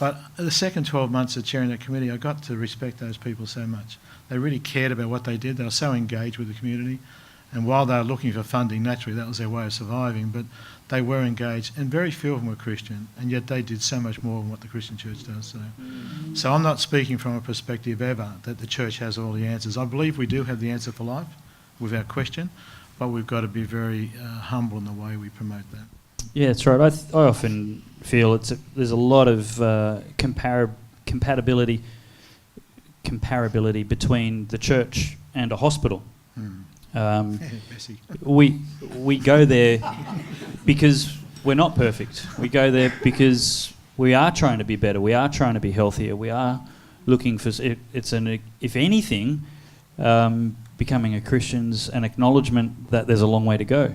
But the second 12 months of chairing that committee, I got to respect those people so much. They really cared about what they did. They were so engaged with the community. And while they were looking for funding, naturally, that was their way of surviving. But they were engaged, and very few of them were Christian, and yet they did so much more than what the Christian church does. So I'm not speaking from a perspective ever that the church has all the answers. I believe we do have the answer for life, without question, but we've got to be very humble in the way we promote that. Yeah, that's right. I often feel there's a lot of comparability between the church and a hospital. Messy. We go there because we're not perfect. We go there because we are trying to be better. We are trying to be healthier. We are looking for if anything, becoming a Christian's an acknowledgement that there's a long way to go.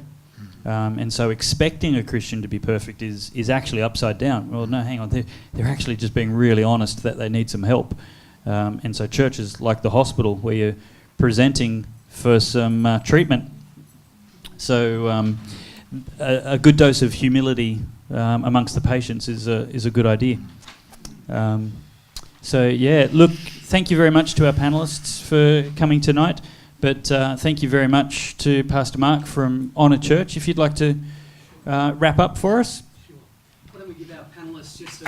And so expecting a Christian to be perfect is actually upside down. Well, no, hang on. They're actually just being really honest that they need some help. And so churches like the hospital, where you're presenting for some treatment. So a good dose of humility amongst the patients is a good idea. So yeah, look, thank you very much to our panellists for coming tonight. But thank you very much to Pastor Mark from Honour Church. If you'd like to wrap up for us. Sure. Why don't we give our panellists just a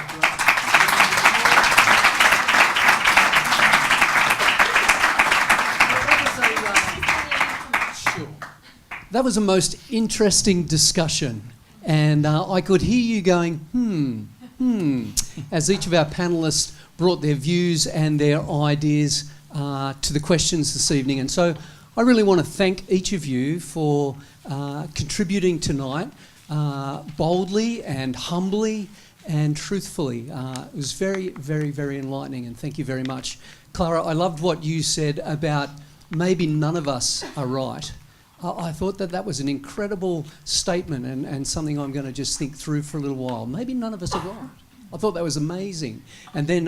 That was a most interesting discussion, and I could hear you going, as each of our panellists brought their views and their ideas to the questions this evening. And so I really want to thank each of you for contributing tonight boldly and humbly and truthfully. It was very, very, very enlightening, and thank you very much. Clara, I loved what you said about maybe none of us are right. I thought that was an incredible statement and something I'm going to just think through for a little while. Maybe none of us are right. I thought that was amazing. And then,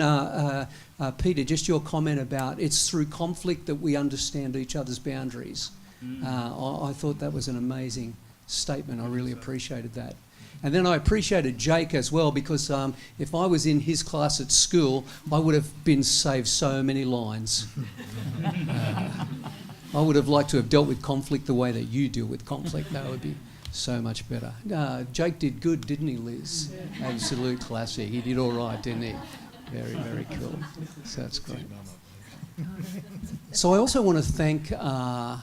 Peter, just your comment about it's through conflict that we understand each other's boundaries. I thought that was an amazing statement. I really appreciated that. And then I appreciated Jake as well, because if I was in his class at school, I would have been saved so many lines. I would have liked to have dealt with conflict the way that you deal with conflict. That would be so much better. Jake did good, didn't he, Liz? Yeah. Absolute classic. He did all right, didn't he? Very, very cool. So that's great. So I also want to thank Malcolm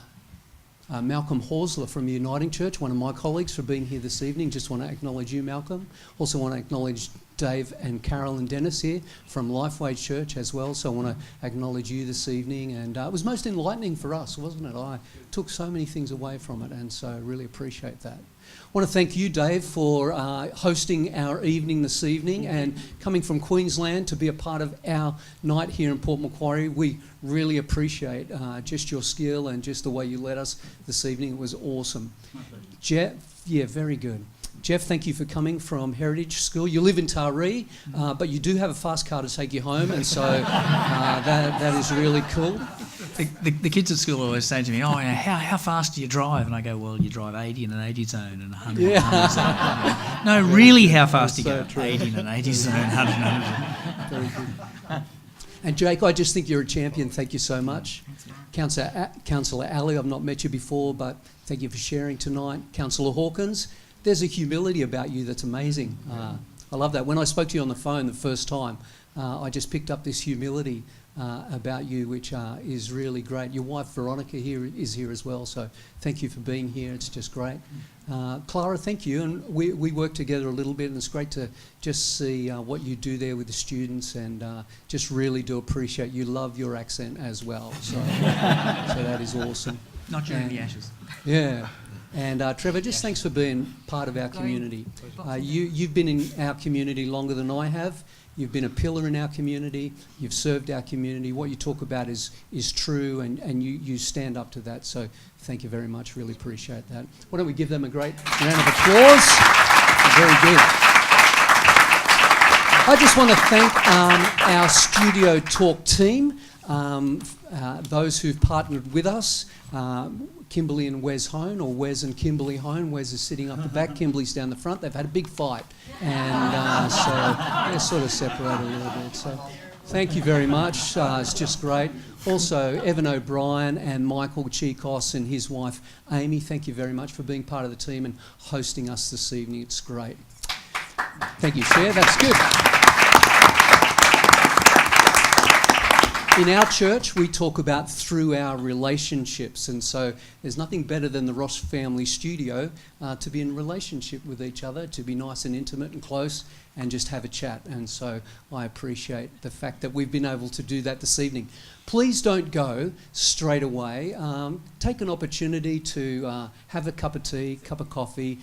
Horsler from Uniting Church, one of my colleagues, for being here this evening. Just want to acknowledge you, Malcolm. Also want to acknowledge Dave and Carol and Dennis here from Lifeway Church as well. So I want to acknowledge you this evening. And it was most enlightening for us, wasn't it? I took so many things away from it, and so I really appreciate that. I want to thank you, Dave, for hosting our evening this evening and coming from Queensland to be a part of our night here in Port Macquarie. We really appreciate just your skill and just the way you led us this evening. It was awesome. Jeff, yeah, very good. Jeff, thank you for coming from Heritage School. You live in Taree, but you do have a fast car to take you home, and so that is really cool. The kids at school always say to me, "Oh, how fast do you drive?" And I go, "Well, you drive 80 in an 80 zone and 100 in a 100 zone." No, really, how fast do you go? True. 80 in an 80 zone, 100 in a 100 zone. Very good. And Jake, I just think you're a champion. Thank you so much. Councillor Alley, I've not met you before, but thank you for sharing tonight. Councillor Hawkins, there's a humility about you that's amazing. I love that. When I spoke to you on the phone the first time, I just picked up this humility about you, which is really great. Your wife Veronica is here as well, so thank you for being here. It's just great. Clara, thank you. And we work together a little bit, and it's great to just see what you do there with the students, and just really do appreciate you. Love your accent as well, so that is awesome. Not during the Ashes. Yeah. And Trevor, just thanks for being part of our community. You've been in our community longer than I have. You've been a pillar in our community. You've served our community. What you talk about is true, and you stand up to that. So thank you very much. Really appreciate that. Why don't we give them a great round of applause? Very good. I just want to thank our Studio Talk team, those who've partnered with us. Kimberly and Wes Hone, or Wes and Kimberly Hone. Wes is sitting up the back, Kimberly's down the front. They've had a big fight, and so they're sort of separated a little bit. So thank you very much. It's just great. Also, Evan O'Brien and Michael Chikos and his wife Amy, thank you very much for being part of the team and hosting us this evening. It's great. Thank you, Cher. That's good. In our church, we talk about through our relationships, and so there's nothing better than the Ross family studio to be in relationship with each other, to be nice and intimate and close, and just have a chat. And so I appreciate the fact that we've been able to do that this evening. Please don't go straight away. Take an opportunity to have a cup of tea, cup of coffee.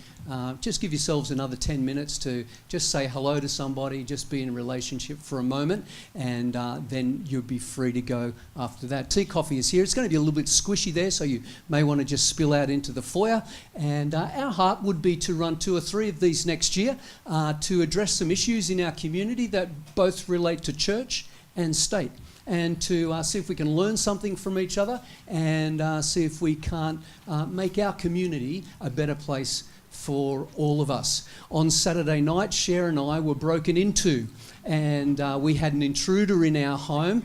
Just give yourselves another 10 minutes to just say hello to somebody, just be in a relationship for a moment, and then you'll be free to go after that. Tea, coffee is here. It's going to be a little bit squishy there, so you may want to just spill out into the foyer. And our heart would be to run 2 or 3 of these next year to address some issues in our community that both relate to church and state, and to see if we can learn something from each other, and see if we can't make our community a better place for all of us. On Saturday night, Cher and I were broken into, and we had an intruder in our home.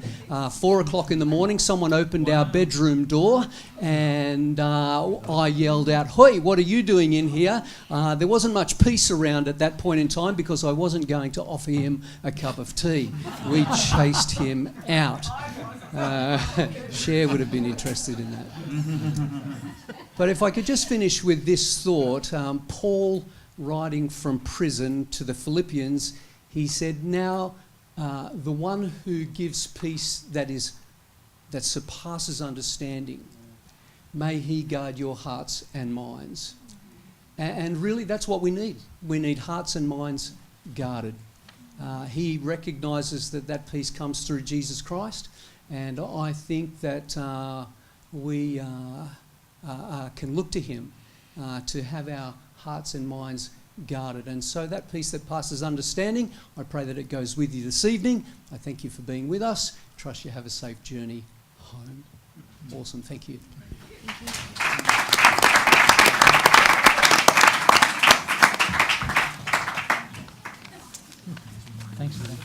4 o'clock in the morning, someone opened our bedroom door, and I yelled out, "Hoi, what are you doing in here?" There wasn't much peace around at that point in time because I wasn't going to offer him a cup of tea. We chased him out. Cher would have been interested in that. But if I could just finish with this thought, Paul, writing from prison to the Philippians, he said, "Now the one who gives peace that surpasses understanding, may he guard your hearts and minds." And really that's what we need. We need hearts and minds guarded. He recognises that peace comes through Jesus Christ, and I think that we can look to him to have our hearts and minds guarded. And so that peace that passes understanding, I pray that it goes with you this evening. I thank you for being with us. Trust you have a safe journey home. Awesome. Thank you. Thanks for that.